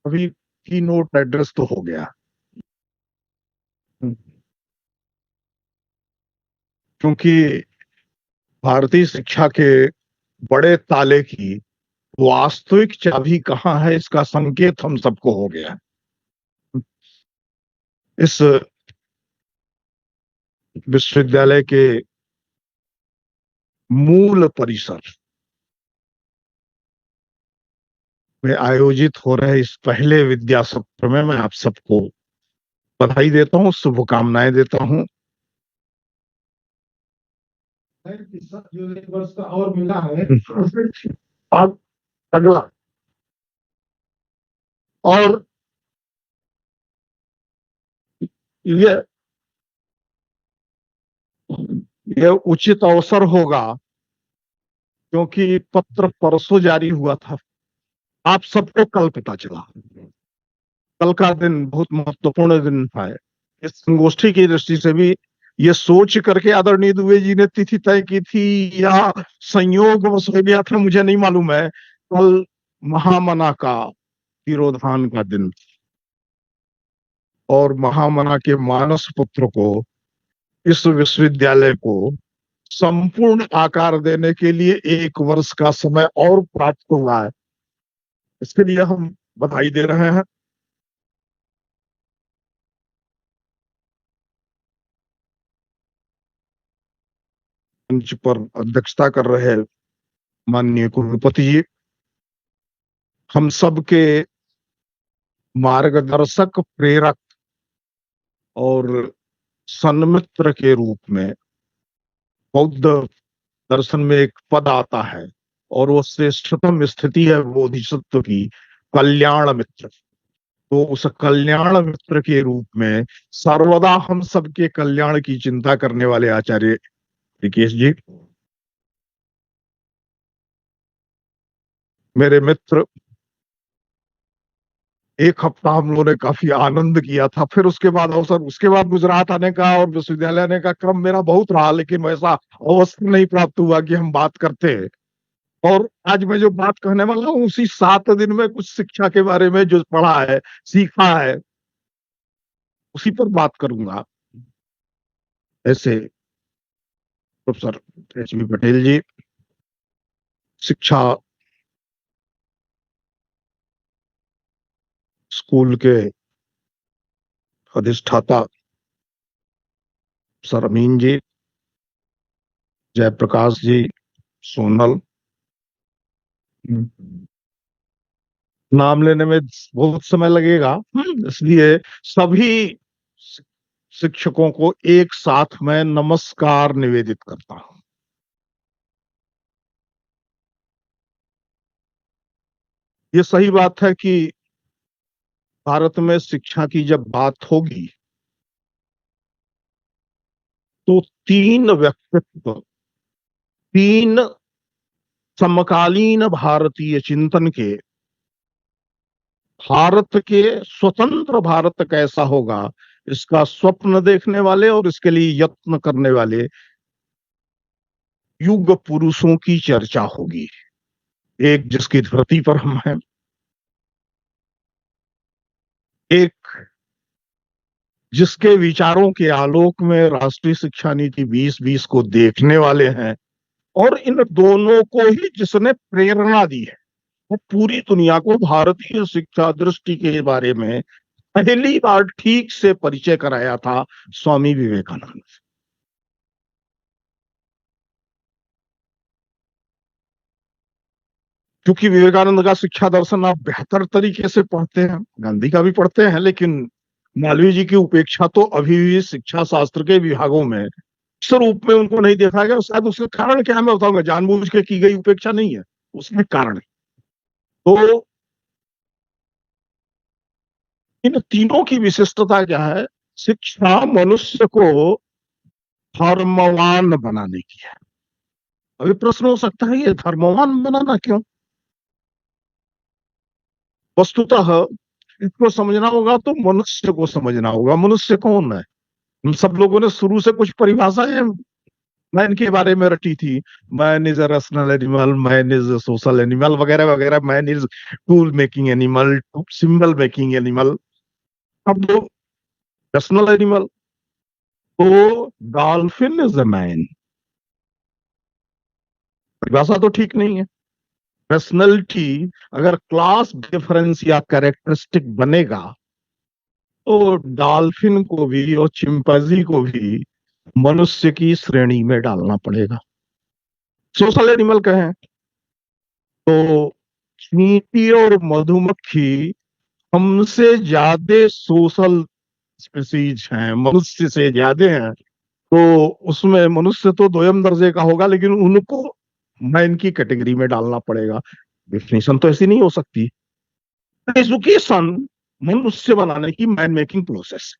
अभी की note address तो हो गया। क्योंकि भारतीय शिक्षा के बड़े ताले की वास्तविक चाबी कहाँ है, इसका संकेत हम सबको हो गया। इस विश्वविद्यालय के मूल परिसर में आयोजित हो रहे इस पहले विद्या सत्र में मैं आप सबको बधाई देता हूँ, शुभकामनाएं देता हूँ। जो एक वर्ष का और मिला है अब अगला, और ये ये उचित अवसर होगा क्योंकि पत्र परसों जारी हुआ था, आप सबको कल पता चला। कल का दिन बहुत महत्वपूर्ण दिन है। इस संगोष्ठी की दृष्टि से भी ये सोच करके आदरणीय दुबे जी ने तिथि तय की थी या संयोग बस हो गया था, मुझे नहीं मालूम है। कल महामना का तिरोधान का दिन, और महामना के मानस पुत्र को इस विश्वविद्यालय को संपूर्ण आकार देने के लिए एक वर्ष का समय और प्राप्त हुआ है। इसके लिए हम बधाई दे रहे हैं। मंच पर अध्यक्षता कर रहे माननीय कुलपति जी, हम सबके मार्गदर्शक, प्रेरक और सन्मित्र के रूप में बौद्ध दर्शन में एक पद आता है, और वो श्रेष्ठतम स्थिति है बोधिसत्व की, कल्याण मित्र। तो उस कल्याण मित्र के रूप में सर्वदा हम सबके कल्याण की चिंता करने वाले आचार्य ऋषिकेश जी, मेरे मित्र, एक हफ्ता हम लोगों ने काफी आनंद किया था। फिर उसके बाद अवसर, उसके बाद गुजरात आने का और विश्वविद्यालय आने का क्रम मेरा बहुत रहा, लेकिन वैसा अवसर नहीं प्राप्त हुआ कि हम बात करते। और आज मैं जो बात कहने वाला हूँ उसी 7 दिन में कुछ शिक्षा के बारे में जो पढ़ा है, सीखा है, उसी पर बात करूंगा। ऐसे प्रोफेसर एच बी पटेल जी शिक्षा स्कूल के अधिष्ठाता, सर अमीन जी, जयप्रकाश जी, सोनल, नाम लेने में बहुत समय लगेगा, इसलिए सभी शिक्षकों को एक साथ मैं नमस्कार निवेदित करता हूं। ये सही बात है कि भारत में शिक्षा की जब बात होगी तो तीन व्यक्तित्व, तीन समकालीन भारतीय चिंतन के, भारत के स्वतंत्र भारत कैसा होगा इसका स्वप्न देखने वाले और इसके लिए यत्न करने वाले युग पुरुषों की चर्चा होगी। एक जिसकी धरती पर हम हैं, एक जिसके विचारों के आलोक में राष्ट्रीय शिक्षा नीति 2020 को देखने वाले हैं, और इन दोनों को ही जिसने प्रेरणा दी है। वो पूरी दुनिया को भारतीय शिक्षा दृष्टि के बारे में पहली बार ठीक से परिचय कराया था स्वामी विवेकानंद। क्योंकि विवेकानंद का शिक्षा दर्शन आप बेहतर तरीके से पढ़ते हैं, गांधी का भी पढ़ते हैं, लेकिन मालवीय जी की उपेक्षा तो अभी भी शिक्षा शास्त्र के विभागों में स्वरूप में उनको नहीं देखा गया। शायद उसका कारण क्या है मैं बताऊंगा, जानबूझ के की गई उपेक्षा नहीं है, उसमें कारण है। तो इन तीनों की विशिष्टता क्या है? शिक्षा मनुष्य को धर्मवान बनाने की है। अभी प्रश्न हो सकता है ये धर्मवान बनाना क्यों? वस्तुतः इसको समझना होगा तो मनुष्य को समझना होगा। मनुष्य कौन है? हम सब लोगों ने शुरू से कुछ परिभाषाएं मैन के बारे में रटी थी, man is a rational animal, man is social animal वगैरह वगैरह, man is tool making animal, symbol making animal. अब तो रैशनल एनिमल, तो डॉल्फिन इज अ मैन, परिभाषा तो ठीक नहीं है। पर्सनैलिटी अगर क्लास डिफरेंस या कैरेक्टरिस्टिक बनेगा, तो डॉल्फिन को भी और चिंपैंजी को भी मनुष्य की श्रेणी में डालना पड़ेगा। सोशल एनिमल कहें तो चींटी और मधुमक्खी हमसे ज्यादा सोशल स्पीसीज हैं, मनुष्य से ज्यादा हैं। तो उसमें मनुष्य तो दोयम दर्जे का होगा, लेकिन उनको मैन की कैटेगरी में डालना पड़ेगा। डेफिनेशन तो ऐसी नहीं हो सकती। एजुकेशन मनुष्य बनाने की मैन मेकिंग प्रोसेस।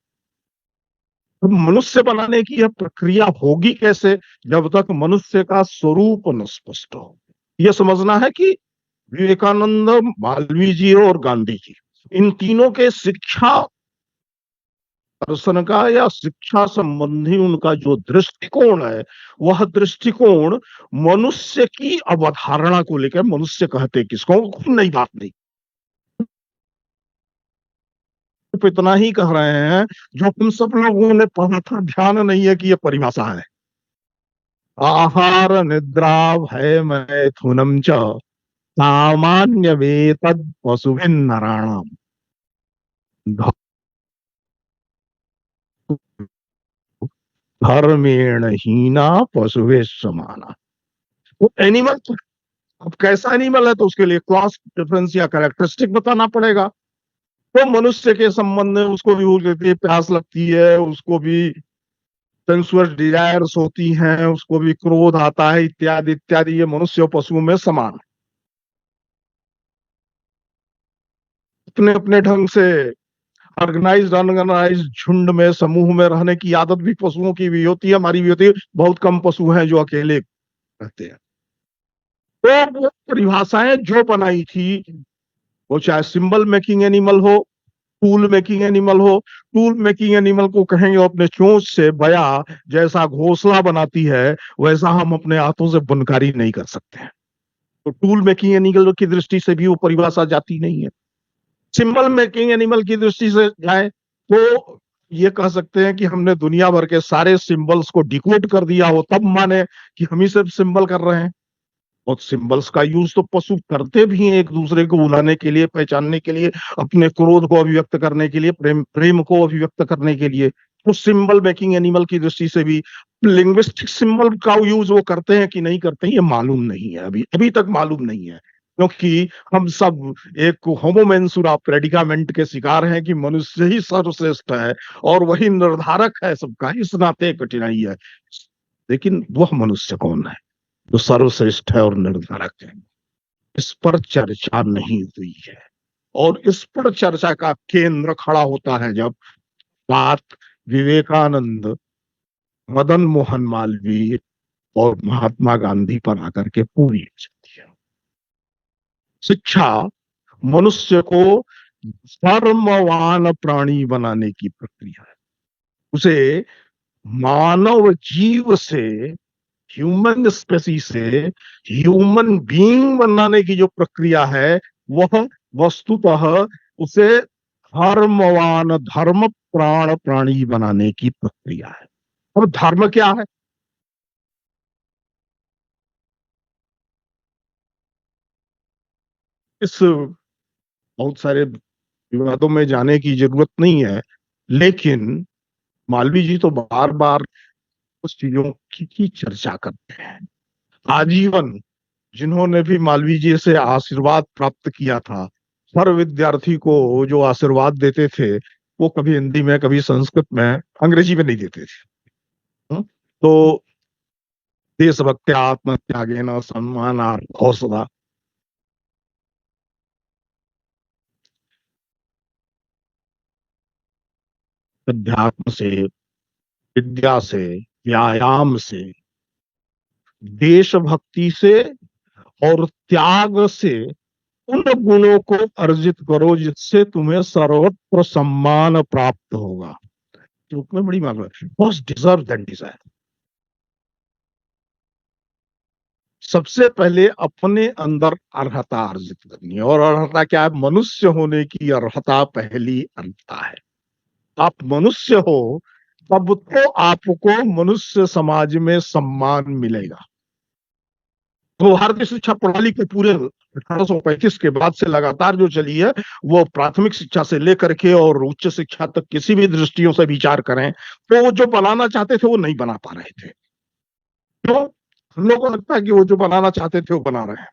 अब मनुष्य बनाने की यह प्रक्रिया होगी कैसे, जब तक मनुष्य का स्वरूप न स्पष्ट हो। यह समझना है कि विवेकानंद, मालवीय जी और गांधी जी, इन तीनों के शिक्षा दर्शन का या शिक्षा संबंधी उनका जो दृष्टिकोण है, वह दृष्टिकोण मनुष्य की अवधारणा को लेकर, मनुष्य कहते किसको, नई बात नहीं, सिर्फ इतना ही कह रहे हैं जो हम सब लोगों ने पढ़ा था, ध्यान नहीं है कि यह परिभाषा है। आहार निद्रा भय मैथुनम च सामान्य वेतद पशुभिन नराणाम धर्मेण हीना पशुभे समाना। वो एनिमल, अब कैसा एनिमल है तो उसके लिए क्लास डिफरेंस या कैरेक्टरिस्टिक बताना पड़ेगा। तो मनुष्य के संबंध में उसको भी भूख लगती है, प्यास लगती है, उसको भी सेंसुअल डिजायर्स होती हैं, उसको भी क्रोध आता है, इत्यादि इत्यादि। ये मनुष्य और पशुओं में समान, अपने अपने ढंग से ऑर्गेनाइज अनऑर्गेनाइज झुंड में, समूह में रहने की आदत भी पशुओं की भी होती है, हमारी भी होती है। बहुत कम पशु हैं जो अकेले रहते हैं। तो वो परिभाषाएं जो बनाई थी, वो चाहे सिंबल मेकिंग एनिमल हो, टूल मेकिंग एनिमल हो। टूल मेकिंग एनिमल को कहेंगे अपने चोंच से बया जैसा घोंसला बनाती है, वैसा हम अपने हाथों से बुनकारी नहीं कर सकते हैं। तो टूल मेकिंग एनिमल की दृष्टि से भी वो परिभाषा जाती नहीं है। सिंबल मेकिंग एनिमल की दृष्टि से जाए तो ये कह सकते हैं कि हमने दुनिया भर के सारे सिंबल्स को डिकोड कर दिया हो, तब माने कि हम ही सिर्फ सिंबल कर रहे हैं। और सिंबल्स का यूज तो पशु करते भी हैं, एक दूसरे को बुलाने के लिए, पहचानने के लिए, अपने क्रोध को अभिव्यक्त करने के लिए, प्रेम को अभिव्यक्त करने के लिए। तो सिंबल मेकिंग एनिमल की दृष्टि से भी लिंग्विस्टिक सिंबल का यूज वो करते हैं कि नहीं करते हैं, ये मालूम नहीं है, अभी अभी तक मालूम नहीं है। क्योंकि हम सब एक होमोमेंसुरा प्रेडिकामेंट के शिकार हैं कि मनुष्य ही सर्वश्रेष्ठ है और वही निर्धारक है सबका, इस नाते कठिनाई है। लेकिन वह मनुष्य कौन है जो सर्वश्रेष्ठ है और निर्धारक है, इस पर चर्चा नहीं हुई है। और इस पर चर्चा का केंद्र खड़ा होता है जब बात विवेकानंद, मदन मोहन मालवीय और महात्मा गांधी पर आकर के पूरी हो जाती है। शिक्षा मनुष्य को धर्मवान प्राणी बनाने की प्रक्रिया है। उसे मानव जीव से, ह्यूमन स्पेसी से ह्यूमन बीइंग बनाने की जो प्रक्रिया है, वह वस्तुतः उसे धर्मवान, धर्म प्राण प्राणी बनाने की प्रक्रिया है। अब धर्म क्या है? इस बहुत सारे विवादों में जाने की जरूरत नहीं है, लेकिन मालवीय जी तो बार बार उस चीजों की चर्चा करते हैं। आजीवन जिन्होंने भी मालवीय जी से आशीर्वाद प्राप्त किया था, हर विद्यार्थी को जो आशीर्वाद देते थे, वो कभी हिंदी में, कभी संस्कृत में, अंग्रेजी में नहीं देते थे। तो देशभक्त्या आत्मत्यागेन सम्मानार्थ हौसला, अध्यात्म से, विद्या से, व्यायाम से, देशभक्ति से और त्याग से उन गुणों को अर्जित करो जिससे तुम्हें सर्वत्र सम्मान प्राप्त होगा। रूप में बड़ी मांग है, फर्स्ट डिजर्व दैट डिजायर। सबसे पहले अपने अंदर अर्हता अर्जित करनी है। और अर्हता क्या है? मनुष्य होने की अर्हता पहली अर्हता है। आप मनुष्य हो तब तो आपको मनुष्य समाज में सम्मान मिलेगा। तो भारतीय शिक्षा प्रणाली के पूरे 1835 के बाद से लगातार जो चली है, वो प्राथमिक शिक्षा से लेकर के और उच्च शिक्षा तक किसी भी दृष्टियों से विचार करें तो वो जो बनाना चाहते थे वो नहीं बना पा रहे थे। तो हम लोग को लगता है कि वो जो बनाना चाहते थे वो बना रहे हैं।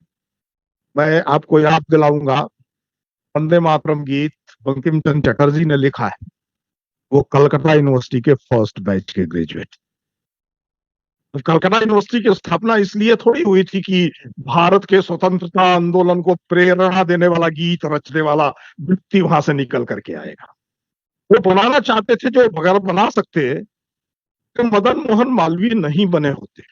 मैं आपको याद दिलाऊंगा, वंदे मातरम गीत बंकिम चंद्र चटर्जी ने लिखा है। वो कलकत्ता यूनिवर्सिटी के फर्स्ट बैच के ग्रेजुएट। कलकत्ता यूनिवर्सिटी की स्थापना इसलिए थोड़ी हुई थी कि भारत के स्वतंत्रता आंदोलन को प्रेरणा देने वाला गीत रचने वाला व्यक्ति वहां से निकल करके आएगा। वो बनाना चाहते थे, जो अगर बना सकते तो मदन मोहन मालवीय नहीं बने होते।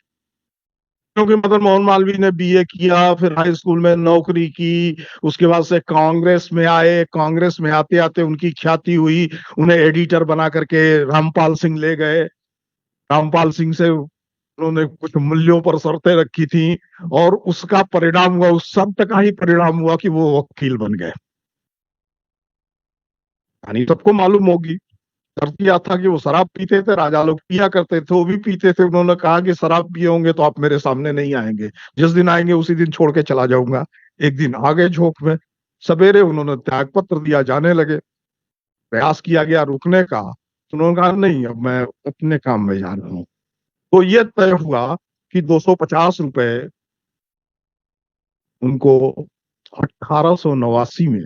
क्योंकि मदन मोहन मालवीय ने बीए किया, फिर हाई स्कूल में नौकरी की, उसके बाद से कांग्रेस में आए। कांग्रेस में आते आते उनकी ख्याति हुई, उन्हें एडिटर बना करके रामपाल सिंह ले गए। रामपाल सिंह से उन्होंने कुछ मूल्यों पर शर्तें रखी थी और उसका परिणाम हुआ, उस शर्त का ही परिणाम हुआ कि वो वकील बन गए। यानी सबको मालूम होगी। शर्त यह था कि वो शराब पीते थे, राजा लोग पिया करते थे, वो भी पीते थे। उन्होंने कहा कि शराब पिए होंगे तो आप मेरे सामने नहीं आएंगे, जिस दिन आएंगे उसी दिन छोड़ के चला जाऊंगा। एक दिन आ गए झोंक में, सवेरे उन्होंने त्याग पत्र दिया, जाने लगे। प्रयास किया गया रुकने का, तो उन्होंने कहा नहीं, अब मैं अपने काम में जा रहा हूँ। तो ये तय हुआ कि 250 रुपए उनको 1889 में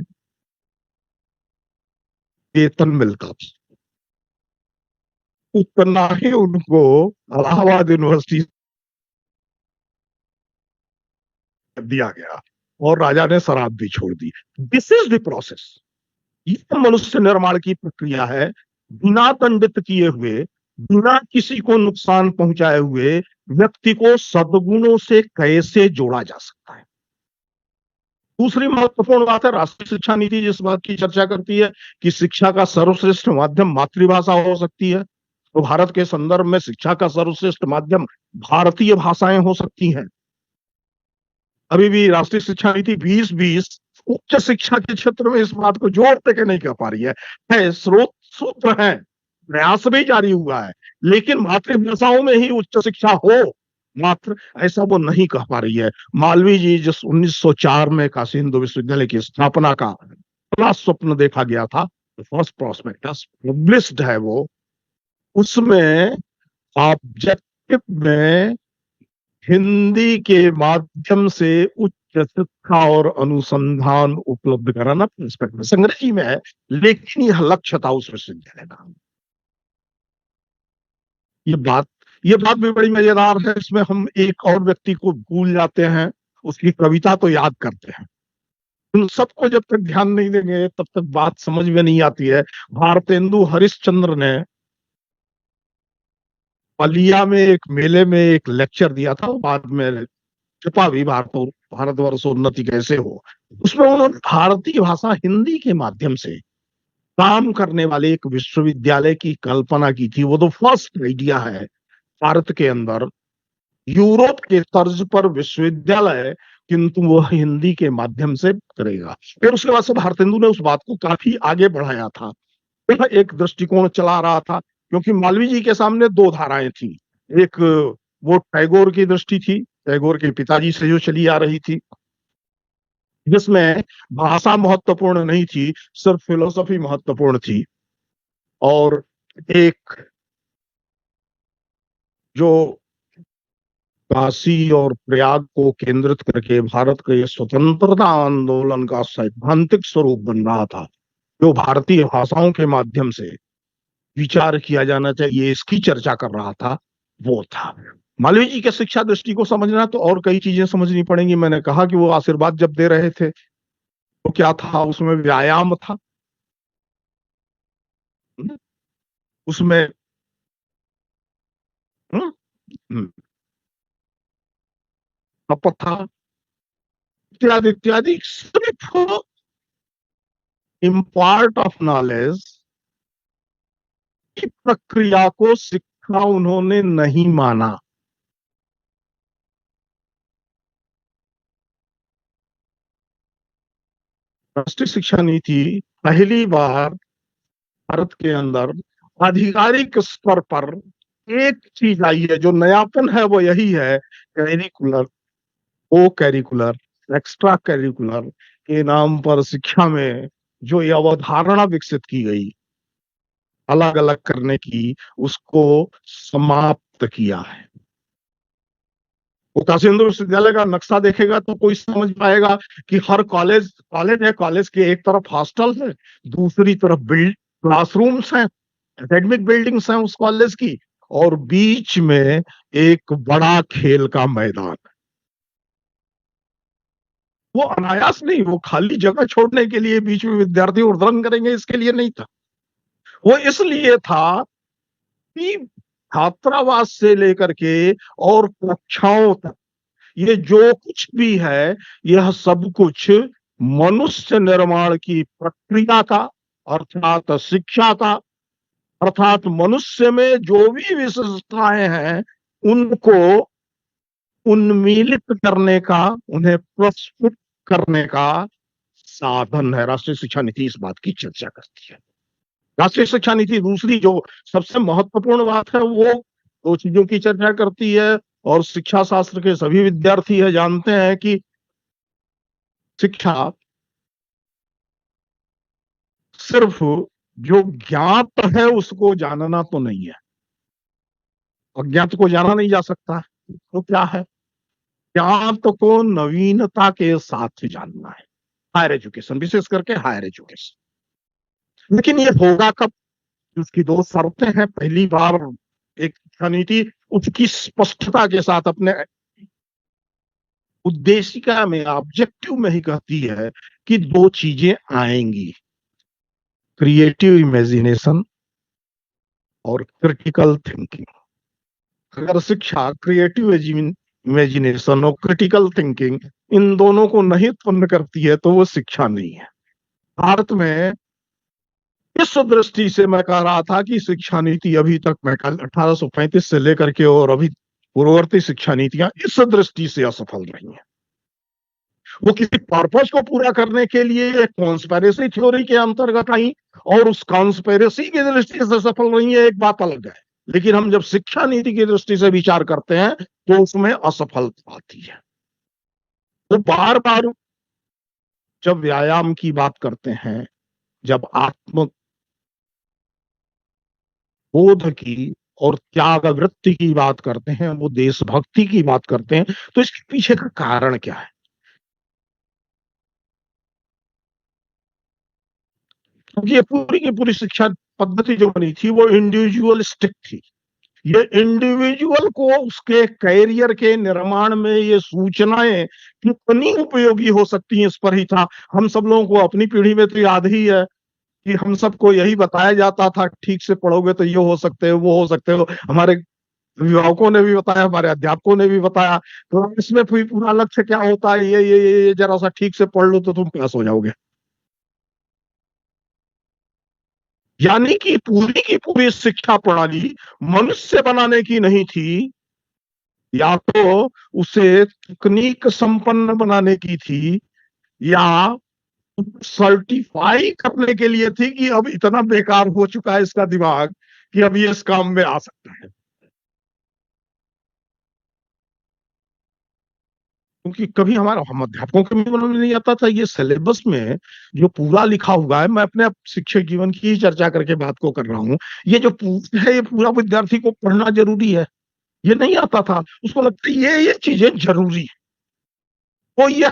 वेतन मिलता था। उतना ही उनको इलाहाबाद यूनिवर्सिटी दिया गया और राजा ने शराब भी छोड़ दी। This is the process. ये मनुष्य निर्माण की प्रक्रिया है। बिना दंडित किए हुए, बिना किसी को नुकसान पहुंचाए हुए व्यक्ति को सद्गुणों से कैसे जोड़ा जा सकता है। दूसरी महत्वपूर्ण बात है, राष्ट्रीय शिक्षा नीति जिस बात की चर्चा करती है कि शिक्षा का सर्वश्रेष्ठ माध्यम मातृभाषा हो सकती है। तो भारत के संदर्भ में शिक्षा का सर्वश्रेष्ठ माध्यम भारतीय भाषाएं हो सकती हैं। अभी भी राष्ट्रीय शिक्षा नीति 2020 उच्च शिक्षा के क्षेत्र में इस बात को जोर देके नहीं कर पा रही है स्रोत सूत्र है, प्रयास भी जारी हुआ है, लेकिन मातृभाषाओं में ही उच्च शिक्षा हो मात्र, ऐसा वो नहीं कह पा रही है। मालवीय जी जिस 1904 में काशी हिंदू विश्वविद्यालय की स्थापना का बड़ा स्वप्न देखा गया था, फर्स्ट प्रोस्पेक्टस पब्लिश्ड है वो, उसमें ऑब्जेक्टिव में हिंदी के माध्यम से उच्च शिक्षा और अनुसंधान उपलब्ध कराना प्रोस्पेक्टस अंग्रेजी में है, लेकिन यह लक्ष्य था उस विश्वविद्यालय का। ये बात ये बात भी बड़ी मजेदार है। इसमें हम एक और व्यक्ति को भूल जाते हैं, उसकी कविता तो याद करते हैं। उन सबको जब तक ध्यान नहीं देंगे तब तक बात समझ में नहीं आती है। भारतेंदु हरिश्चंद्र ने बलिया में एक मेले में एक लेक्चर दिया था, बाद में छपा भी, भारतवर्ष उन्नति कैसे हो। उसमें उन्होंने भारतीय भाषा हिंदी के माध्यम से काम करने वाले एक विश्वविद्यालय की कल्पना की थी। वो तो फर्स्ट आइडिया है भारत के अंदर, यूरोप के तर्ज पर विश्वविद्यालय, किंतु वह हिंदी के माध्यम से करेगा। फिर उसके बाद से भारतेंदु ने उस बात को काफी आगे बढ़ाया था। वह एक दृष्टिकोण चला रहा था, क्योंकि मालवीय जी के सामने दो धाराएं थी। एक वो टैगोर की दृष्टि थी, टैगोर के पिताजी से जो चली आ रही थी, जिसमें भाषा महत्वपूर्ण नहीं थी, सिर्फ फिलोसफी महत्वपूर्ण थी। और एक जो काशी और प्रयाग को केंद्रित करके भारत के स्वतंत्रता आंदोलन का सैद्धांतिक स्वरूप बन रहा था, जो भारतीय भाषाओं के माध्यम से विचार किया जाना चाहिए, इसकी चर्चा कर रहा था, वो था। मालवीय जी के शिक्षा दृष्टि को समझना तो और कई चीजें समझनी पड़ेंगी। मैंने कहा कि वो आशीर्वाद जब दे रहे थे तो क्या था, उसमें व्यायाम था, उसमें हम्म, हम्म, तप था, इत्यादि इत्यादि। सिर्फ इम्पार्ट ऑफ नॉलेज की प्रक्रिया को शिक्षा उन्होंने नहीं माना। राष्ट्रीय शिक्षा नीति पहली बार भारत के अंदर आधिकारिक स्तर पर एक चीज आई है, जो नयापन है वो यही है, कैरिकुलर, को कैरिकुलर, एक्स्ट्रा कैरिकुलर के नाम पर शिक्षा में जो ये अवधारणा विकसित की गई अलग अलग करने की, उसको समाप्त किया है। वो काशी हिंदू विश्वविद्यालय का नक्शा देखेगा तो कोई समझ पाएगा कि हर कॉलेज कॉलेज है, कॉलेज के एक तरफ हॉस्टल है, दूसरी तरफ बिल्ड क्लासरूम्स हैं, एकेडमिक बिल्डिंग्स हैं उस कॉलेज की, और बीच में एक बड़ा खेल का मैदान। वो अनायास नहीं, वो खाली जगह छोड़ने के लिए बीच में विद्यार्थी उद्दंड करेंगे इसके लिए नहीं था। वो इसलिए था कि छात्रावास से लेकर के और कक्षाओं तक ये जो कुछ भी है, यह सब कुछ मनुष्य निर्माण की प्रक्रिया का, अर्थात शिक्षा का, अर्थात मनुष्य में जो भी विशेषताएं हैं उनको उन्मीलित करने का, उन्हें प्रस्तुत करने का साधन है। राष्ट्रीय शिक्षा नीति इस बात की चर्चा करती है। राष्ट्रीय शिक्षा नीति दूसरी जो सबसे महत्वपूर्ण बात है, वो दो चीजों की चर्चा करती है, और शिक्षा शास्त्र के सभी विद्यार्थी है जानते हैं कि शिक्षा सिर्फ जो ज्ञात है उसको जानना तो नहीं है, अज्ञात को जाना नहीं जा सकता। तो क्या है? ज्ञात को नवीनता के साथ जानना है, हायर एजुकेशन, विशेष करके हायर एजुकेशन। लेकिन ये होगा कब? उसकी दो शर्तें हैं। पहली बार एक शिक्षा नीति उसकी स्पष्टता के साथ अपने उद्देशिका में, ऑब्जेक्टिव में ही कहती है कि दो चीजें आएंगी, क्रिएटिव इमेजिनेशन और क्रिटिकल थिंकिंग। अगर शिक्षा क्रिएटिव इमेजिनेशन और क्रिटिकल थिंकिंग इन दोनों को नहीं उत्पन्न करती है तो वो शिक्षा नहीं है। भारत में इस दृष्टि से मैं कह रहा था कि शिक्षा नीति अभी तक, मैं 1835 से लेकर के और अभी पूर्ववर्ती शिक्षा नीतियां इस दृष्टि से असफल रही हैं। वो किसी पर्पस को पूरा करने के लिए एक कॉन्स्पिरेसी थ्योरी के अंतर्गत आई और उस कॉन्स्पिरेसी की दृष्टि से सफल रही है, एक बात अलग है। लेकिन हम जब शिक्षा नीति की दृष्टि से विचार करते हैं तो उसमें असफलता आती है। तो बार बार जब व्यायाम की बात करते हैं, जब आत्म बोध की और त्याग वृत्ति की बात करते हैं, वो देशभक्ति की बात करते हैं, तो इसके पीछे का कारण क्या है? क्योंकि ये पूरी की पूरी शिक्षा पद्धति जो बनी थी वो इंडिविजुअलिस्टिक थी। ये इंडिविजुअल को उसके कैरियर के निर्माण में ये सूचनाएं कितनी उपयोगी हो सकती हैं इस पर ही था। हम सब लोगों को अपनी पीढ़ी में तो याद ही है कि हम सबको यही बताया जाता था, ठीक से पढ़ोगे तो ये हो सकते हो, वो हो सकते हो। हमारे अभिभावकों ने भी बताया, हमारे अध्यापकों ने भी बताया। तो इसमें पूरा लक्ष्य क्या होता है, ये जरा सा ठीक से पढ़ लो तो तुम पास हो जाओगे। यानी कि पूरी की पूरी शिक्षा प्रणाली मनुष्य बनाने की नहीं थी, या तो उसे तकनीक संपन्न बनाने की थी, या सर्टिफाई करने के लिए थी कि अब इतना बेकार हो चुका है इसका दिमाग कि अब ये इस काम में आ सकता है। क्योंकि कभी हमारा, हम अध्यापकों के भी मन में नहीं आता था ये सिलेबस में जो पूरा लिखा हुआ है। मैं अपने शिक्षक जीवन की चर्चा करके बात को कर रहा हूँ। ये जो पूरा है, ये पूरा विद्यार्थी को पढ़ना जरूरी है, ये नहीं आता था। उसको लगता है ये चीजें जरूरी है। तो ये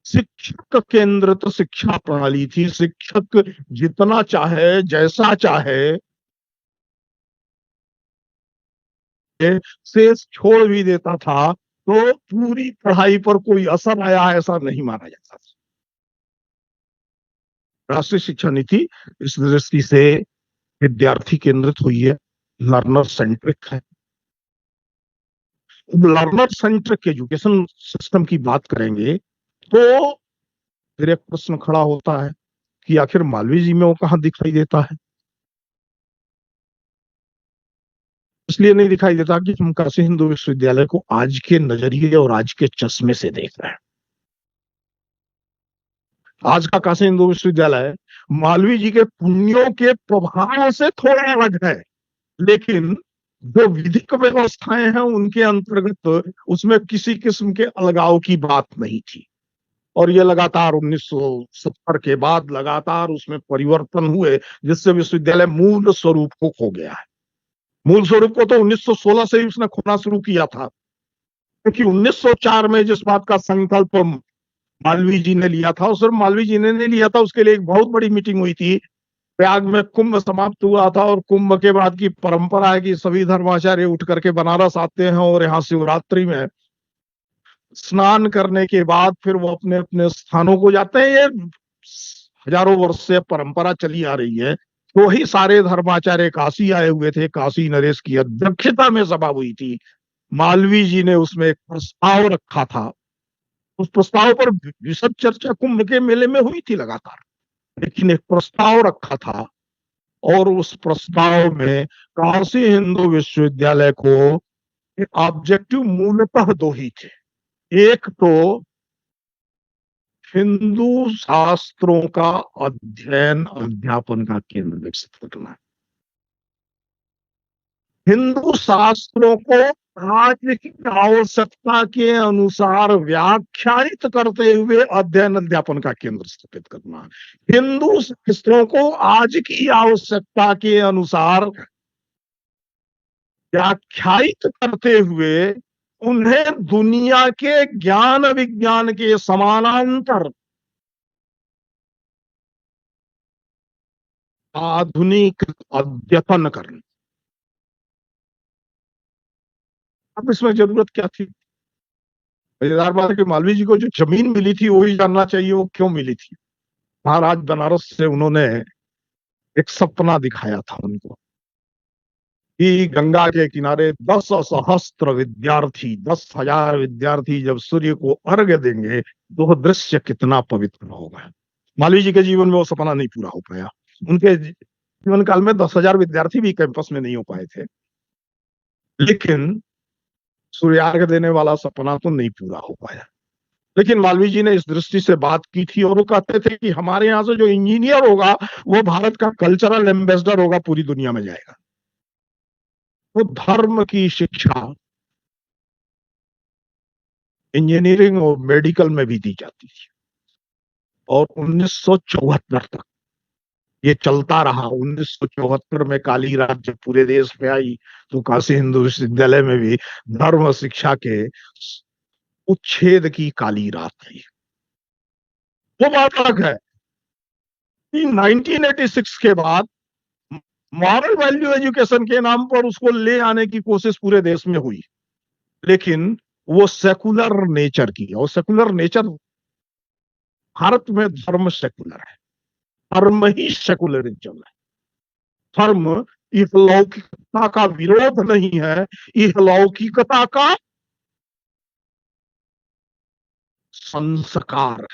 शिक्षक केंद्रित शिक्षा प्रणाली थी। शिक्षक जितना चाहे, जैसा चाहे शेष छोड़ भी देता था, तो पूरी पढ़ाई पर कोई असर आया ऐसा नहीं माना जाता था। राष्ट्रीय शिक्षा नीति इस दृष्टि से विद्यार्थी केंद्रित हुई है, लर्नर सेंट्रिक है। लर्नर सेंट्रिक एजुकेशन सिस्टम की बात करेंगे तो फिर एक प्रश्न खड़ा होता है कि आखिर मालवीय जी में वो कहाँ दिखाई देता है? इसलिए नहीं दिखाई देता कि हम काशी हिंदू विश्वविद्यालय को आज के नजरिए और आज के चश्मे से देख रहे हैं। आज का काशी हिंदू विश्वविद्यालय मालवीय जी के पुण्यों के प्रभाव से थोड़ा अलग है, लेकिन जो विधिक व्यवस्थाएं हैं उनके अंतर्गत उसमें किसी किस्म के अलगाव की बात नहीं थी। और ये लगातार 1970 के बाद लगातार उसमें परिवर्तन हुए, जिससे विश्वविद्यालय मूल स्वरूप को खो गया है। मूल स्वरूप को तो 1916 से ही उसने खोना शुरू किया था, क्योंकि 1904 में जिस बात का संकल्प मालवीय जी ने लिया था, और सिर्फ मालवीय जी ने नहीं लिया था, उसके लिए एक बहुत बड़ी मीटिंग हुई थी। प्रयाग में कुंभ समाप्त हुआ था, और कुंभ के बाद की परंपरा है कि सभी धर्माचार्य उठ करके बनारस आते हैं और यहाँ शिवरात्रि में स्नान करने के बाद फिर वो अपने अपने स्थानों को जाते हैं। ये हजारों वर्ष से परंपरा चली आ रही है। तो ही सारे धर्माचार्य काशी आए हुए थे, काशी नरेश की अध्यक्षता में सभा हुई थी। मालवीय जी ने उसमें एक प्रस्ताव रखा था। उस प्रस्ताव पर विशद चर्चा कुंभ के मेले में हुई थी लगातार, लेकिन एक प्रस्ताव रखा था, और उस प्रस्ताव में काशी हिंदू विश्वविद्यालय को ऑब्जेक्टिव मूलतः दो ही थे। एक तो हिंदू शास्त्रों का अध्ययन अध्यापन का केंद्र विकसित करना, हिंदू शास्त्रों को आज की आवश्यकता के अनुसार व्याख्यायित करते हुए अध्ययन अध्यापन का केंद्र स्थापित करना, हिंदू शास्त्रों को आज की आवश्यकता के अनुसार व्याख्यायित करते हुए उन्हें दुनिया के ज्ञान विज्ञान के समानांतर आधुनिक अद्यतन करना। अब इसमें जरूरत क्या थी? मजेदार बात है कि मालवीय जी को जो जमीन मिली थी वही जानना चाहिए वो क्यों मिली थी। महाराज बनारस से उन्होंने एक सपना दिखाया था उनको कि गंगा के किनारे 10 विद्यार्थी जब सूर्य को अर्घ्य देंगे तो वह दृश्य कितना पवित्र होगा। मालवीय जी के जीवन में वो सपना नहीं पूरा हो पाया। उनके जीवन काल में 10,000 विद्यार्थी भी कैंपस में नहीं हो पाए थे, लेकिन सूर्यार्घ देने वाला सपना तो नहीं पूरा हो पाया। लेकिन मालवीय जी ने इस दृष्टि से बात की थी, और वो कहते थे कि हमारे यहाँ से जो इंजीनियर होगा वो भारत का कल्चरल एम्बेसडर होगा, पूरी दुनिया में जाएगा। तो धर्म की शिक्षा इंजीनियरिंग और मेडिकल में भी दी जाती थी, और 1974 तक ये चलता रहा। 1974 में काली रात जब पूरे देश में आई तो काशी हिंदू विश्वविद्यालय में भी धर्म शिक्षा के उच्छेद की काली रात आई। वो बात अलग है कि 1986 के बाद मॉरल वैल्यू एजुकेशन के नाम पर उसको ले आने की कोशिश पूरे देश में हुई, लेकिन वो सेकुलर नेचर की, और सेकुलर नेचर भारत में धर्म सेकुलर है, धर्म ही सेकुलरिज्म है। धर्म इहलौकिकता का विरोध नहीं है, इहलौकिकता का संस्कार।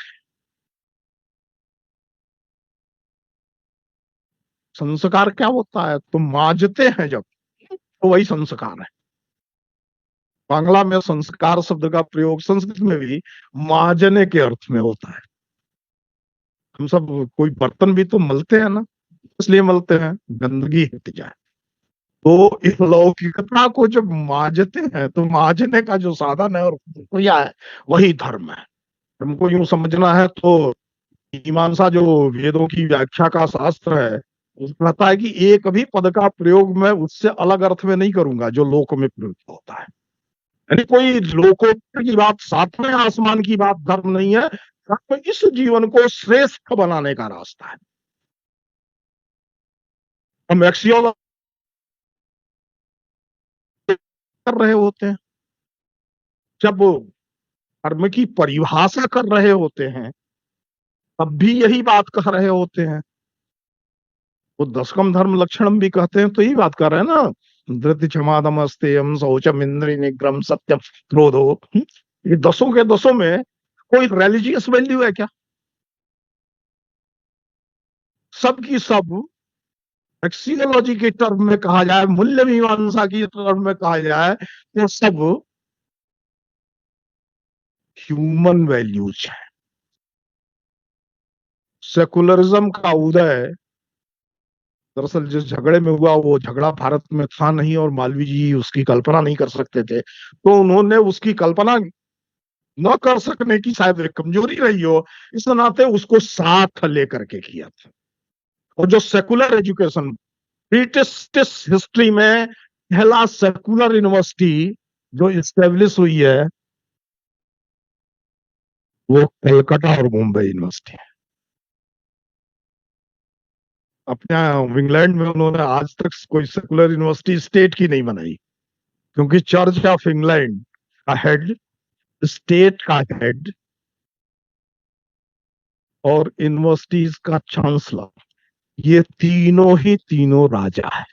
संस्कार क्या होता है? तुम माजते हैं जब, तो वही संस्कार है। बांग्ला में संस्कार शब्द का प्रयोग संस्कृत में भी माजने के अर्थ में होता है। हम सब कोई बर्तन भी तो मलते हैं ना, इसलिए मलते हैं गंदगी हट जाए। तो इस लौकिकता को जब माजते हैं तो माजने का जो साधन है और क्रिया है वही धर्म है। हमको यूं समझना है तो मीमांसा जो वेदों की व्याख्या का शास्त्र है, उसमें कहता है कि एक भी पद का प्रयोग मैं उससे अलग अर्थ में नहीं करूंगा जो लोक में प्रयुक्त होता है। यानी कोई लोकोत्तर की बात, सातवें आसमान की बात धर्म नहीं है। धर्म इस जीवन को श्रेष्ठ बनाने का रास्ता है। हम एक्सियोलॉजी कर रहे होते हैं, जब धर्म की परिभाषा कर रहे होते हैं तब भी यही बात कह रहे होते हैं। वो दशकम धर्म लक्षणम भी कहते हैं तो यही बात कर रहे हैं ना। धृति क्षमा दम अस्तेयम शौचम इंद्रिय निग्रहम सत्यम क्रोधो। ये दसों के दसों में कोई रिलीजियस वैल्यू है क्या? सब की सब एक्सियोलॉजी के टर्म में कहा जाए, मूल्य मीमांसा की टर्म में कहा जाए, तो सब ह्यूमन वैल्यूज है। सेकुलरिज्म का उदय दरअसल जिस झगड़े में हुआ वो झगड़ा भारत में था नहीं, और मालवीय जी उसकी कल्पना नहीं कर सकते थे, तो उन्होंने उसकी कल्पना न कर सकने की शायद एक कमजोरी रही हो, इस नाते उसको साथ लेकर के किया था। और जो सेकुलर एजुकेशन, ब्रिटिश हिस्ट्री में पहला सेकुलर यूनिवर्सिटी जो इस्टेब्लिश हुई है वो कलकत्ता और मुंबई यूनिवर्सिटी है। अपने इंग्लैंड में उन्होंने आज तक कोई सेकुलर यूनिवर्सिटी स्टेट की नहीं बनाई, क्योंकि चर्च ऑफ इंग्लैंड का हेड, स्टेट का हेड और यूनिवर्सिटीज का चांसलर, ये तीनों ही तीनों राजा है।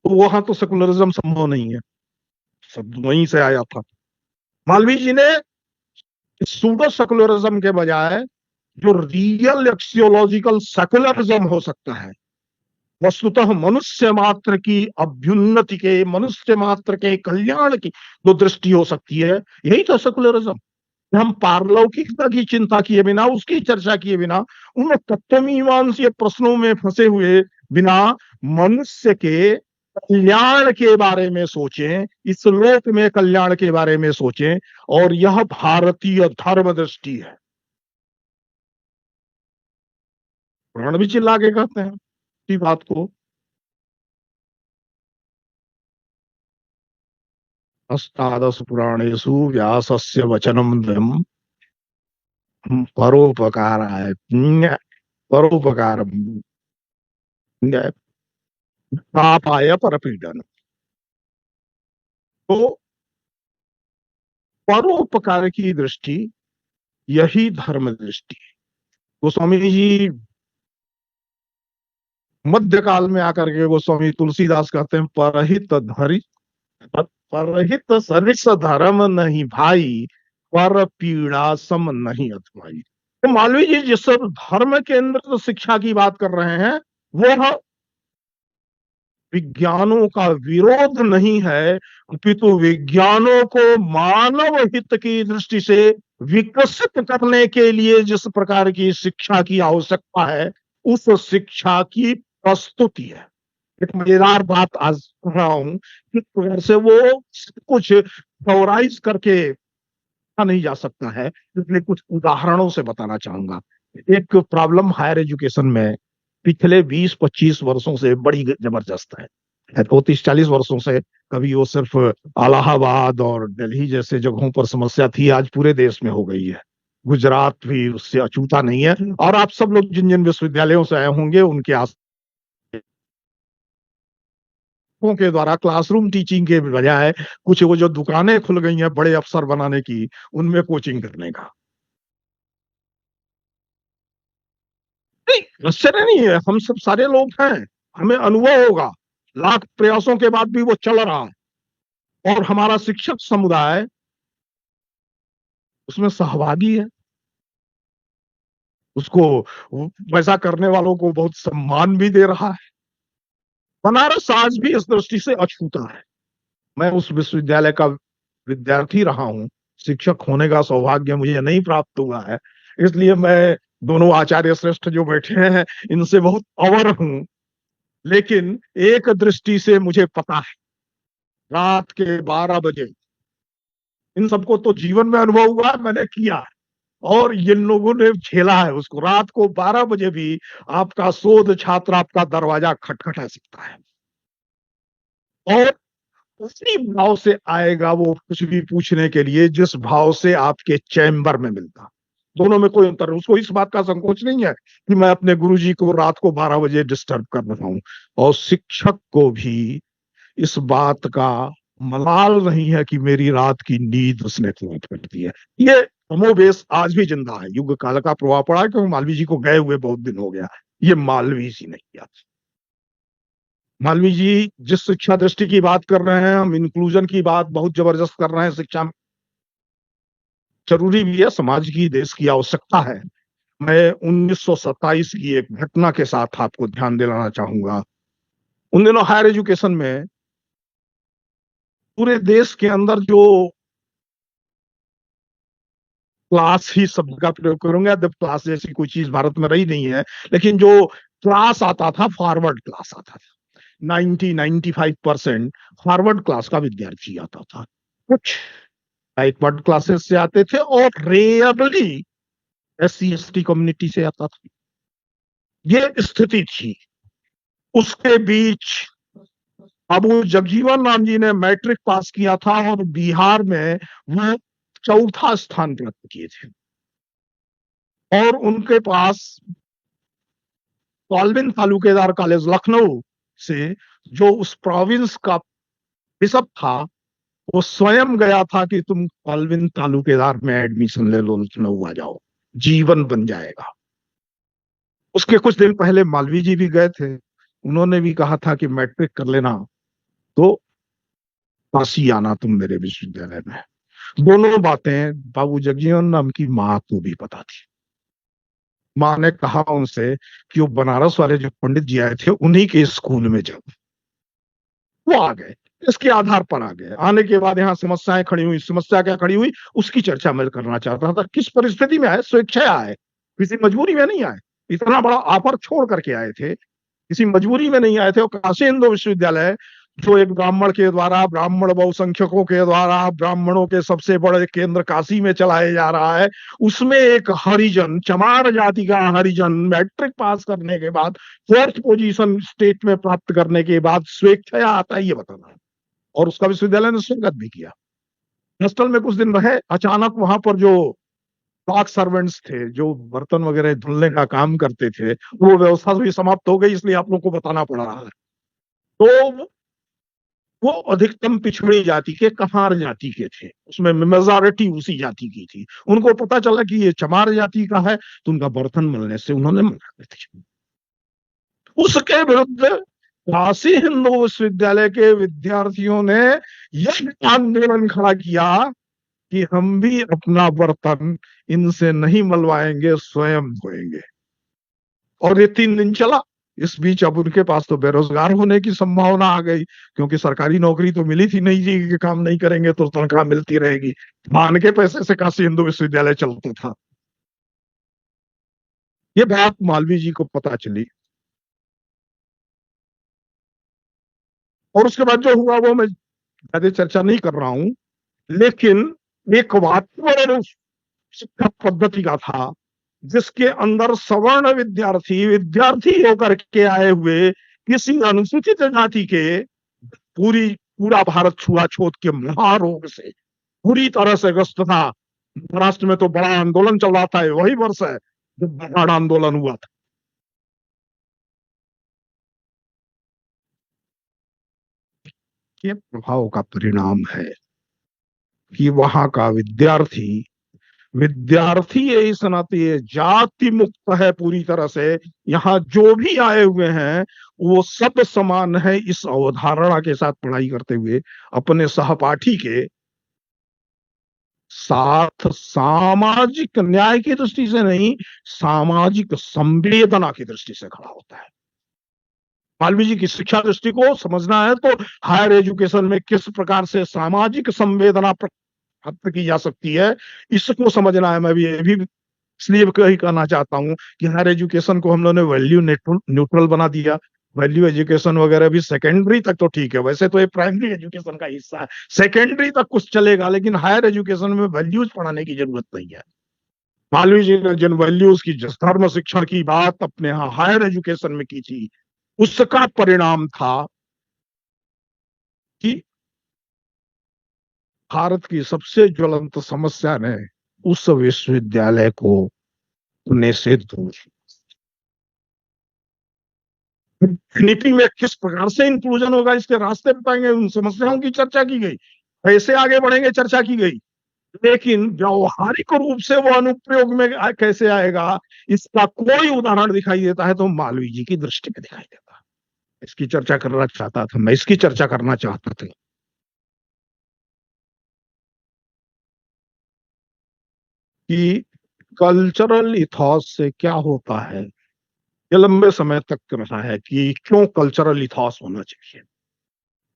तो वहां तो सेकुलरिज्म संभव नहीं है, सब वहीं से आया था। मालवीय जी ने सूडो सेकुलरिज्म के बजाय जो रियल एक्सियोलॉजिकल सेकुलरिज्म हो सकता है, वस्तुतः मनुष्य मात्र की अभ्युन्नति के, मनुष्य मात्र के कल्याण की जो दृष्टि हो सकती है, यही तो सेकुलरिज्म। हम पारलौकिकता की चिंता किए बिना, उसकी चर्चा किए बिना, उन तत्वमीमांसीय प्रश्नों में फंसे हुए बिना मनुष्य के कल्याण के बारे में सोचें, इस लोक में कल्याण के बारे में सोचें, और यह भारतीय धर्म दृष्टि है। पुराण भी चिल्ला के कहते हैं इसी बात को। अष्टादश पुराणेषु व्यासस्य वचनम द्वयम् परोपकाराय पुण्य परोपकार पापाय परपीडन। तो परोपकार की दृष्टि यही धर्म दृष्टि है। गोस्वामी जी मध्यकाल में आकर के गोस्वामी तुलसीदास कहते हैं, परहित सरिस धर्म नहीं भाई, पर पीड़ा सम नहीं अथवाई। तो मालवीय जी जिस धर्म केंद्रित शिक्षा की बात कर रहे हैं, वह विज्ञानों का विरोध नहीं है, अपितु विज्ञानों को मानव हित की दृष्टि से विकसित करने के लिए जिस प्रकार की शिक्षा की आवश्यकता है, उस शिक्षा की प्रस्तुति है। एक मजेदार बात आज कर रहा हूं, किस प्रकार से वो कुछ थ्योराइज करके नहीं जा सकता है, इसलिए कुछ उदाहरणों से बताना चाहूंगा। एक प्रॉब्लम हायर एजुकेशन में पिछले 20-25 वर्षों से बड़ी जबरदस्त है। तो 30-40 वर्षों से कभी वो सिर्फ इलाहाबाद और दिल्ली जैसे जगहों पर समस्या थी, आज पूरे देश में हो गई है। गुजरात भी उससे अछूता नहीं है। और आप सब लोग जिन जिन विश्वविद्यालयों से आए होंगे, उनके आस के द्वारा क्लासरूम टीचिंग के बजाय कुछ वो जो दुकानें खुल गई हैं बड़े अफसर बनाने की, उनमें कोचिंग करने का। नहीं, आश्चर्य नहीं है, हम सब सारे लोग हैं, हमें अनुभव होगा, लाख प्रयासों के बाद भी वो चल रहा है, और हमारा शिक्षक समुदाय उसमें सहभागी है। उसको वैसा करने वालों को बहुत सम्मान भी दे रहा है। बनारस आज भी इस दृष्टि से अछूता है। मैं उस विश्वविद्यालय का विद्यार्थी रहा हूं, शिक्षक होने का सौभाग्य मुझे नहीं प्राप्त हुआ है, इसलिए मैं दोनों आचार्य श्रेष्ठ जो बैठे हैं इनसे बहुत अवर हूं। लेकिन एक दृष्टि से मुझे पता है, रात के 12 बजे, इन सबको तो जीवन में अनुभव हुआ, मैंने किया है, और जिन लोगों ने झेला है उसको, रात को 12 बजे भी आपका शोध छात्र आपका दरवाजा खटखटा सकता है, और उसी भाव से आएगा वो कुछ भी पूछने के लिए जिस भाव से आपके चैम्बर में मिलता। दोनों में कोई अंतर, उसको इस बात का संकोच नहीं है कि मैं अपने गुरुजी को रात को 12 बजे डिस्टर्ब कर रहा हूं, और शिक्षक को भी इस बात का मलाल नहीं है कि मेरी रात की नींद उसने खराब कर दी है। ये कमोबेश आज भी जिंदा है। युग काल का प्रभाव पड़ा है, क्योंकि मालवीय जी को गए हुए बहुत दिन हो गया। ये मालवीय जी ने किया। मालवीय जी जिस शिक्षा दृष्टि की बात कर रहे हैं, हम इंक्लूजन की बात बहुत जबरदस्त कर रहे हैं शिक्षा में, जरूरी भी है, समाज की, देश की आवश्यकता है। मैं 1927 की एक घटना के साथ आपको ध्यान दिलाना चाहूंगा। उन दिनों हायर एजुकेशन में पूरे देश के अंदर जो क्लास ही शब्द का प्रयोग करूंगा, जब क्लास जैसी कोई चीज भारत में रही नहीं है। लेकिन जो क्लास आता था, फॉरवर्ड क्लास आता था। 90-95% फॉरवर्ड क्लास का विद्यार्थी आता था। कुछ बैकवर्ड क्लासेस से आते थे और रेयरली SC ST कम्युनिटी से आता था। ये स्थिति थी। उसके बीच अबू जगजीवन राम जी ने मैट्रिक पास किया था और बिहार में वो चौथा स्थान प्राप्त किए थे। और उनके पास कॉल्विन तालुकेदार कॉलेज लखनऊ से, जो उस प्रोविंस का बिशप था, वो स्वयं गया था कि तुम कॉल्विन तालुकेदार में एडमिशन ले लो, लखनऊ आ जाओ, जीवन बन जाएगा। उसके कुछ दिन पहले मालवीय जी भी गए थे। उन्होंने भी कहा था कि मैट्रिक कर लेना तो काशी आना तुम मेरे विश्वविद्यालय में। दोनों बातें बाबू जगजीवन राम की माँ को भी पता थी। माँ ने कहा उनसे कि वो बनारस वाले जो पंडित जी आए थे, उन्हीं के स्कूल में जाओ। वो आ गए, इसके आधार पर आ गए। आने के बाद यहाँ समस्याएं खड़ी हुई। समस्या क्या खड़ी हुई, उसकी चर्चा मैं करना चाहता था। किस परिस्थिति में आए, स्वेच्छा आए, किसी मजबूरी में नहीं आए। इतना बड़ा ऑफर छोड़ करके आए थे, किसी मजबूरी में नहीं आए थे। और काशी हिंदू विश्वविद्यालय, जो एक ब्राह्मण के द्वारा, ब्राह्मण बहुसंख्यकों के द्वारा, ब्राह्मणों के सबसे बड़े केंद्र काशी में चलाया जा रहा है, उसमें एक हरिजन, चमार जाति का हरिजन, मैट्रिक पास करने के बाद, फोर्थ पोजीशन स्टेट में प्राप्त करने के बाद स्वेच्छा आता है, ये बताना है। और उसका विश्वविद्यालय ने स्वागत भी किया। हॉस्टल में कुछ दिन रहे। अचानक वहां पर जो डॉक सर्वेंट्स थे, जो बर्तन वगैरह धुलने का काम करते थे, वो व्यवस्था भी समाप्त हो गई, इसलिए आप लोग को बताना पड़ रहा है। तो वो अधिकतम पिछड़ी जाति के, कहार जाति के थे, उसमें मेजॉरिटी उसी जाति की थी। उनको पता चला कि ये चमार जाति का है, तो उनका बर्तन मलने से उन्होंने मना कर दिया। उसके विरुद्ध काशी हिंदू विश्वविद्यालय के विद्यार्थियों ने यह आंदोलन खड़ा किया कि हम भी अपना बर्तन इनसे नहीं मलवाएंगे, स्वयं धोएंगे। और ये 3 दिन चला। इस बीच अब उनके पास तो बेरोजगार होने की संभावना आ गई, क्योंकि सरकारी नौकरी तो मिली थी नहीं जी, कि काम नहीं करेंगे तो तनख्वाह मिलती रहेगी। मान के पैसे से काशी हिंदू विश्वविद्यालय चलता था। ये बात मालवीय जी को पता चली, और उसके बाद जो हुआ वो मैं ज्यादा चर्चा नहीं कर रहा हूं। लेकिन एक वातावरण शिक्षा पद्धति का था, जिसके अंदर सवर्ण विद्यार्थी विद्यार्थी होकर के आए हुए किसी अनुसूचित जाति के, पूरा भारत छुआछूत के महारोग से पूरी तरह से ग्रस्त था। महाराष्ट्र में तो बड़ा आंदोलन चल रहा था, वही वर्ष है जब बड़ा आंदोलन हुआ था। ये प्रभाव का परिणाम है कि वहां का विद्यार्थी विद्यार्थी यही सनाती है, जाति मुक्त है पूरी तरह से। यहाँ जो भी आए हुए हैं वो सब समान है, इस अवधारणा के साथ पढ़ाई करते हुए अपने सहपाठी के साथ सामाजिक न्याय की दृष्टि से नहीं, सामाजिक संवेदना की दृष्टि से खड़ा होता है। मालवीय जी की शिक्षा दृष्टि को समझना है तो हायर एजुकेशन में किस प्रकार से सामाजिक संवेदना प्राप्त की जा सकती है, इसको समझना है। मैं भी ये भी इसलिए कही कहना चाहता हूं कि हायर एजुकेशन को हम लोगों ने वैल्यू न्यूट्रल बना दिया। वैल्यू एजुकेशन वगैरह भी सेकेंडरी तक तो ठीक है, वैसे तो ये प्राइमरी एजुकेशन का हिस्सा है, सेकेंडरी तक कुछ चलेगा, लेकिन हायर एजुकेशन में वैल्यूज पढ़ाने की जरूरत नहीं है। मालवीय जी ने जिन वैल्यूज की, जिस धर्म शिक्षण की बात अपने यहाँ हायर एजुकेशन में की थी, उसका परिणाम था कि भारत की सबसे ज्वलंत समस्या ने उस विश्वविद्यालय को पुणे से दूर। नीति में किस प्रकार से इंक्लूजन होगा, इसके रास्ते बताएंगे, उन समस्याओं की चर्चा की गई, कैसे आगे बढ़ेंगे चर्चा की गई। लेकिन व्यवहारिक रूप से वो अनुप्रयोग में कैसे आएगा, इसका कोई उदाहरण दिखाई देता है तो मालवीय जी की दृष्टि में दिखाई देता है। इसकी चर्चा करना चाहता था मैं, इसकी चर्चा करना चाहता था कि कल्चरल इथॉस से क्या होता है। ये लंबे समय तक रहा है कि क्यों कल्चरल इथॉस होना चाहिए।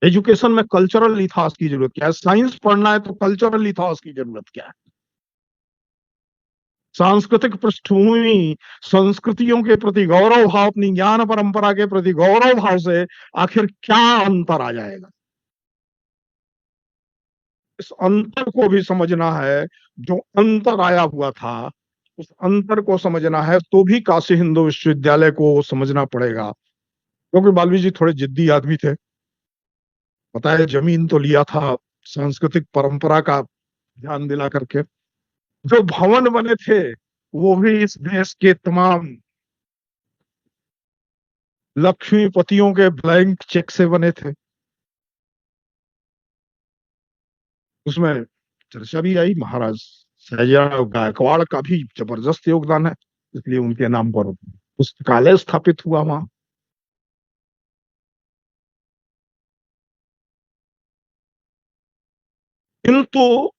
एजुकेशन में कल्चरल इथॉस की जरूरत क्या है, साइंस पढ़ना है तो कल्चरल इथॉस की जरूरत क्या है। सांस्कृतिक पृष्ठभूमि, संस्कृतियों के प्रति गौरव भाव, अपनी ज्ञान परंपरा के प्रति गौरव भाव से आखिर क्या अंतर आ जाएगा? इस अंतर को भी समझना है। जो अंतर आया हुआ था, उस अंतर को समझना है तो भी काशी हिंदू विश्वविद्यालय को समझना पड़ेगा, क्योंकि मालवीय जी थोड़े जिद्दी आदमी थे। पता है, जमीन तो लिया था सांस्कृतिक परंपरा का ध्यान दिला करके। जो भवन बने थे वो भी इस देश के तमाम लक्ष्मीपतियों के ब्लैंक चेक से बने थे। उसमें चर्चा भी आई, महाराज सयाजीराव गायकवाड़ का भी जबरदस्त योगदान है, इसलिए उनके नाम पर पुस्तकालय स्थापित हुआ वहां। किंतु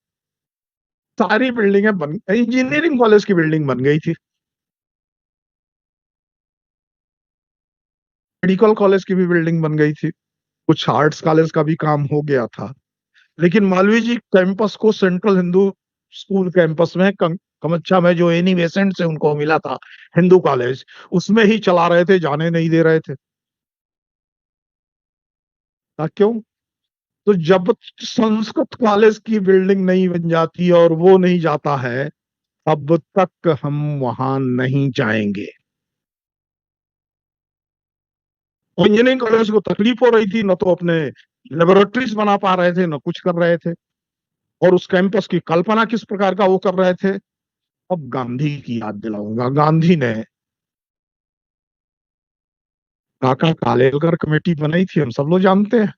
सारी बिल्डिंगें बन, इंजीनियरिंग कॉलेज की बिल्डिंग बन गई थी, मेडिकल कॉलेज की भी बिल्डिंग बन गई थी, कुछ आर्ट्स कॉलेज का भी काम हो गया था। लेकिन मालवीय जी कैंपस को सेंट्रल हिंदू स्कूल कैंपस में कमच्छा में जो एनी बेसेंट से उनको मिला था हिंदू कॉलेज, उसमें ही चला रहे थे, जाने नहीं दे रहे थे। क्यों? तो जब संस्कृत कॉलेज की बिल्डिंग नहीं बन जाती और वो नहीं जाता है, तब तक हम वहां नहीं जाएंगे। इंजीनियरिंग कॉलेज को तकलीफ हो रही थी, न तो अपने लेबोरेटरीज बना पा रहे थे, न कुछ कर रहे थे, और उस कैंपस की कल्पना किस प्रकार का वो कर रहे थे। अब गांधी की याद दिलाऊंगा। गांधी ने काका कालेलकर कमेटी बनाई थी, हम सब लोग जानते हैं।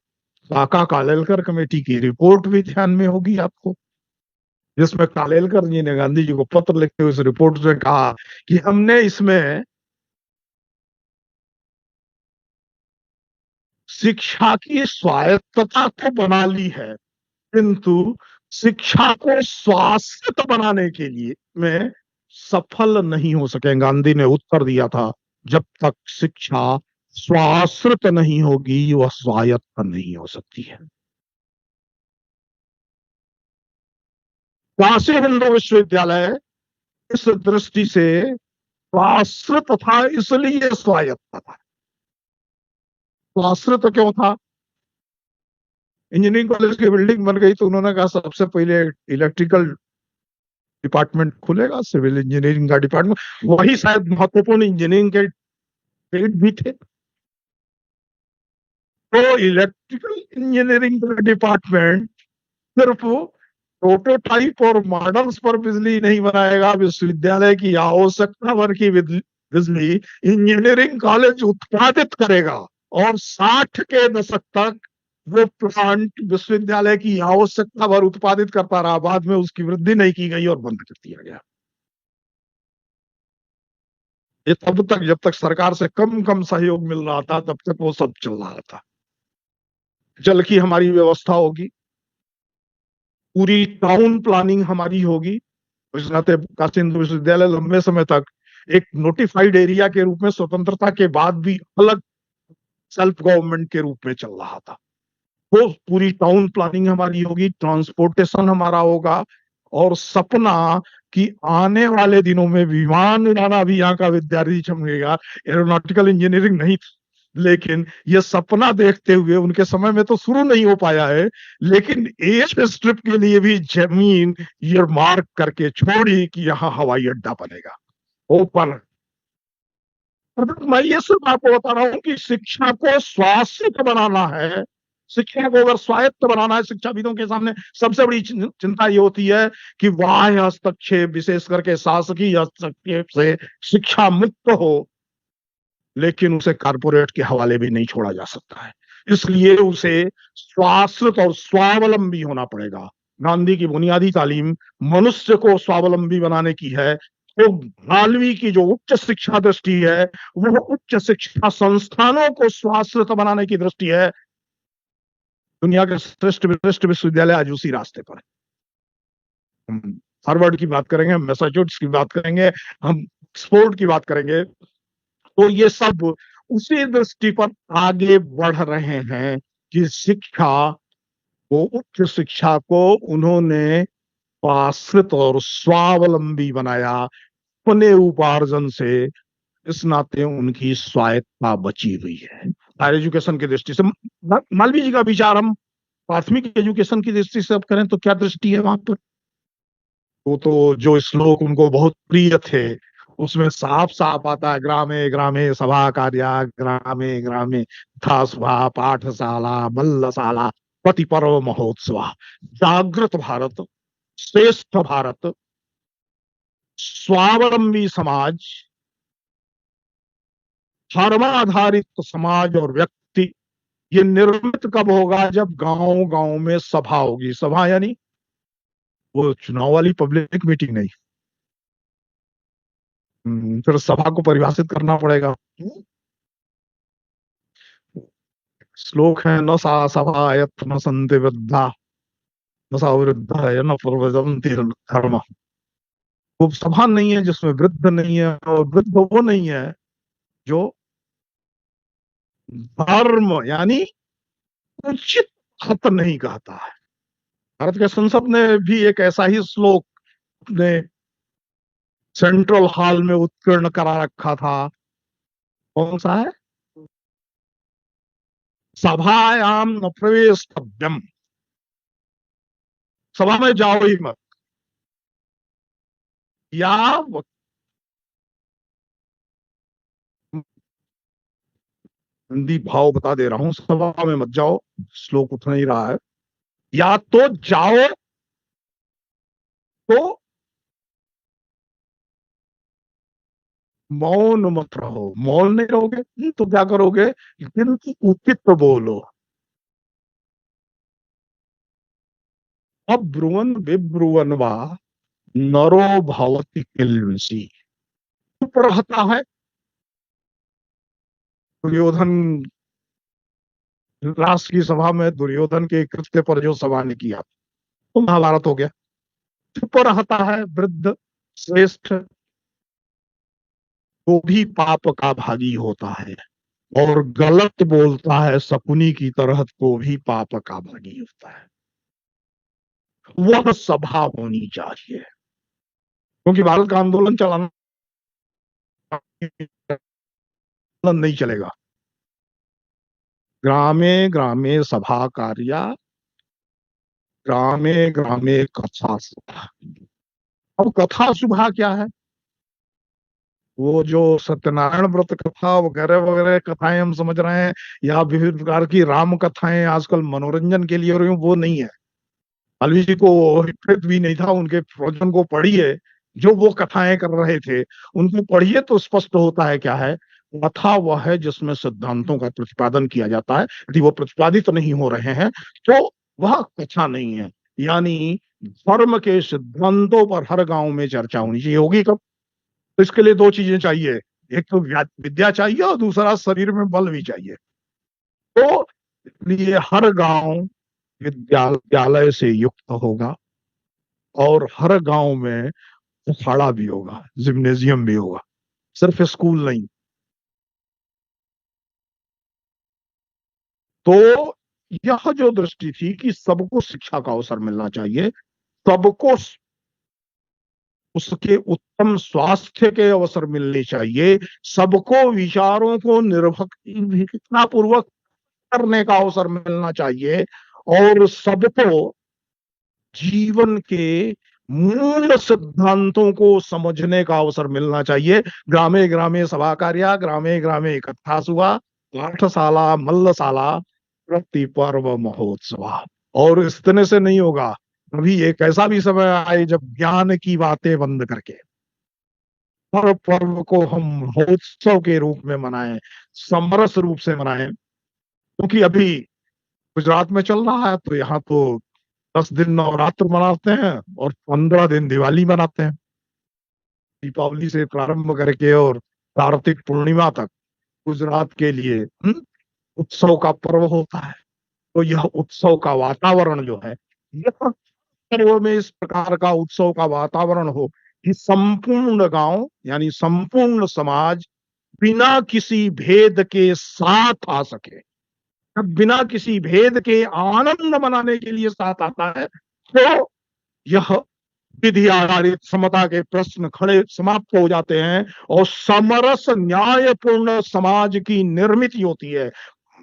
काका कालेलकर कमेटी की रिपोर्ट भी ध्यान में होगी आपको, जिसमें कालेलकर जी ने गांधी जी को पत्र लिखते हुए इस रिपोर्ट में कहा कि हमने इसमें शिक्षा की स्वायत्तता तो बना ली है, किंतु शिक्षा को स्वायत्त बनाने के लिए में सफल नहीं हो सके। गांधी ने उत्तर दिया था, जब तक शिक्षा स्वाश्रित नहीं होगी वह स्वायत्त नहीं हो सकती है। काशी हिंदू विश्वविद्यालय इस दृष्टि से स्वाश्रित था, इसलिए स्वायत्त था। स्वाश्रित क्यों था? इंजीनियरिंग कॉलेज की बिल्डिंग बन गई तो उन्होंने कहा सबसे पहले इलेक्ट्रिकल डिपार्टमेंट खुलेगा, सिविल इंजीनियरिंग का डिपार्टमेंट। वही शायद महत्वपूर्ण इंजीनियरिंग के ट्रेड भी थे। तो इलेक्ट्रिकल इंजीनियरिंग का डिपार्टमेंट सिर्फ प्रोटोटाइप और मॉडल्स पर बिजली नहीं बनाएगा, विश्वविद्यालय की आवश्यकता भर की बिजली इंजीनियरिंग कॉलेज उत्पादित करेगा। और 60 के दशक तक वो प्लांट विश्वविद्यालय की आवश्यकता भर उत्पादित करता रहा, बाद में उसकी वृद्धि नहीं की गई और बंद कर दिया गया। ये तब तक, जब तक सरकार से कम कम सहयोग मिल रहा था, तब तक वो सब चल रहा था। जल की हमारी व्यवस्था होगी, पूरी टाउन प्लानिंग हमारी होगी। इस नाते काशी हिंदू विश्वविद्यालय लंबे समय तक एक नोटिफाइड एरिया के रूप में स्वतंत्रता के बाद भी अलग सेल्फ गवर्नमेंट के रूप में चल रहा था। वो पूरी टाउन प्लानिंग हमारी होगी, ट्रांसपोर्टेशन हमारा होगा, और सपना कि आने वाले दिनों में विमान उड़ाना भी यहाँ का विद्यार्थी चमकेगा। एरोनॉटिकल इंजीनियरिंग नहीं, लेकिन ये सपना देखते हुए उनके समय में तो शुरू नहीं हो पाया है, लेकिन एयर स्ट्रिप के लिए भी जमीन ये मार्क करके छोड़ी कि यहाँ हवाई अड्डा बनेगा ओपन। मैं ये सिर्फ आपको बता रहा हूं कि शिक्षा को स्वायत्त बनाना है। शिक्षा को अगर स्वायत्त बनाना है, शिक्षाविदों के सामने सबसे बड़ी चिंता ये होती है कि बाह्य हस्तक्षेप, विशेष करके शासकीय हस्तक्षेप से शिक्षा मुक्त हो, लेकिन उसे कारपोरेट के हवाले भी नहीं छोड़ा जा सकता है। इसलिए उसे स्वाश्रित और स्वावलंबी होना पड़ेगा। गांधी की बुनियादी तालीम मनुष्य को स्वावलंबी बनाने की है, तो मालवीय की जो उच्च शिक्षा दृष्टि है, वह उच्च शिक्षा संस्थानों को स्वाश्रित बनाने की दृष्टि है। दुनिया के श्रेष्ठ श्रेष्ठ विश्वविद्यालय आज उसी रास्ते पर है। हम हार्वर्ड की बात करेंगे, हम मैसाचुसेट्स की बात करेंगे, हम ऑक्सफोर्ड की बात करेंगे, तो ये सब उसी दृष्टि पर आगे बढ़ रहे हैं कि शिक्षा को, उच्च शिक्षा को उन्होंने आश्रित और स्वावलंबी बनाया, अपने उपार्जन से इस नाते उनकी स्वायत्ता बची हुई है। हायर एजुकेशन की दृष्टि से मालवीय जी का विचार हम प्राथमिक एजुकेशन की दृष्टि से अब करें तो क्या दृष्टि है वहां पर? वो तो जो श्लोक उनको बहुत प्रिय थे, उसमें साफ साफ आता है, ग्रामे ग्रामे सभा कार्या, ग्रामे ग्रामे था सभा पाठशाला मल्लशाला पति पर्व महोत्सव। जागृत भारत, श्रेष्ठ भारत, स्वावलंबी समाज, धर्माधारित समाज और व्यक्ति, ये निर्मित कब होगा? जब गांव गांव में सभा होगी। सभा यानी वो चुनाव वाली पब्लिक मीटिंग नहीं। फिर सभा को परिभाषित करना पड़ेगा। श्लोक है, न सा सभायत न संति वृद्धा, न सा वृद्धा न प्रवदन्ति धर्म। वो सभा नहीं है जिसमें वृद्ध नहीं है, और वृद्ध वो नहीं है जो धर्म यानी उचित बात नहीं कहता है। भारत के संसद ने भी एक ऐसा ही श्लोक ने सेंट्रल हॉल में उत्कीर्ण करा रखा था। कौन सा है? सभायाम न प्रवेशव्यम, सभा में जाओ ही मत। या हिंदी भाव बता दे रहा हूं, सभा में मत जाओ, श्लोक उठ नहीं रहा है। या तो जाओ तो मौन मत रहो। मौन नहीं रहोगे तो क्या करोगे? दिल की उचित बोलो। अब ब्रुवन विब्रुवन वा नरो भवति किल्विषि। चुप रहता है दुर्योधन। राष्ट्र की सभा में दुर्योधन के कृत्य पर जो सभा ने किया तो महाभारत हो गया। चुप रहता है वृद्ध श्रेष्ठ, वो भी पाप का भागी होता है। और गलत बोलता है शकुनी की तरह, तो भी पाप का भागी होता है। वह सभा होनी चाहिए, क्योंकि भारत का आंदोलन चलाना नहीं चलेगा। ग्रामे ग्रामे सभा कार्या, ग्रामे ग्रामे कथा सभा। अब कथा सुभा क्या है? वो जो सत्यनारायण व्रत कथा वगैरह वगैरह कथाएं हम समझ रहे हैं, या विभिन्न प्रकार की राम कथाएं आजकल मनोरंजन के लिए हो रही हैं, वो नहीं है। अलवी जी को हित भी नहीं था, उनके प्रवचन को पढ़िए, जो वो कथाएं कर रहे थे उनको पढ़िए तो स्पष्ट होता है क्या है। कथा वह है जिसमें सिद्धांतों का प्रतिपादन किया जाता है। यदि वो प्रतिपादित नहीं हो रहे हैं तो वह कथा नहीं है। यानी धर्म के सिद्धांतों पर हर गांव में चर्चा होनी चाहिए। होगी कब? तो इसके लिए दो चीजें चाहिए, एक तो विद्या चाहिए और दूसरा शरीर में बल भी चाहिए। तो इसलिए हर गांव विद्यालय से युक्त होगा, और हर गांव में अखाड़ा भी होगा, जिम्नेजियम भी होगा, सिर्फ स्कूल नहीं। तो यह जो दृष्टि थी कि सबको शिक्षा का अवसर मिलना चाहिए, सबको उसके उत्तम स्वास्थ्य के अवसर मिलने चाहिए, सबको विचारों को निर्भीकता पूर्वक करने का अवसर मिलना चाहिए, और सबको जीवन के मूल सिद्धांतों को समझने का अवसर मिलना चाहिए। ग्रामे ग्रामे सभा कार्या, ग्रामे ग्रामे इकट्ठा हुआ, पाठशाला मल्लशाला प्रति पर्व महोत्सव। और इस तरह से नहीं होगा। अभी एक ऐसा भी समय आए जब ज्ञान की बातें बंद करके हर पर्व को हम महोत्सव के रूप में मनाएं, समरस रूप से मनाएं। क्योंकि अभी गुजरात में चल रहा है तो यहाँ तो 10 दिन नवरात्र मनाते हैं और 15 दिन दिवाली मनाते हैं। दीपावली से प्रारंभ करके और कार्तिक पूर्णिमा तक गुजरात के लिए उत्सव का पर्व होता है। तो यह उत्सव का वातावरण जो है, यह पर्व में इस प्रकार का उत्सव का वातावरण हो कि संपूर्ण गांव यानी संपूर्ण समाज बिना किसी भेद के साथ आ सके। जब बिना किसी भेद के आनंद मनाने के लिए साथ आता है तो यह विधि आधारित समता के प्रश्न खड़े समाप्त हो जाते हैं और समरस न्यायपूर्ण समाज की निर्मित होती है।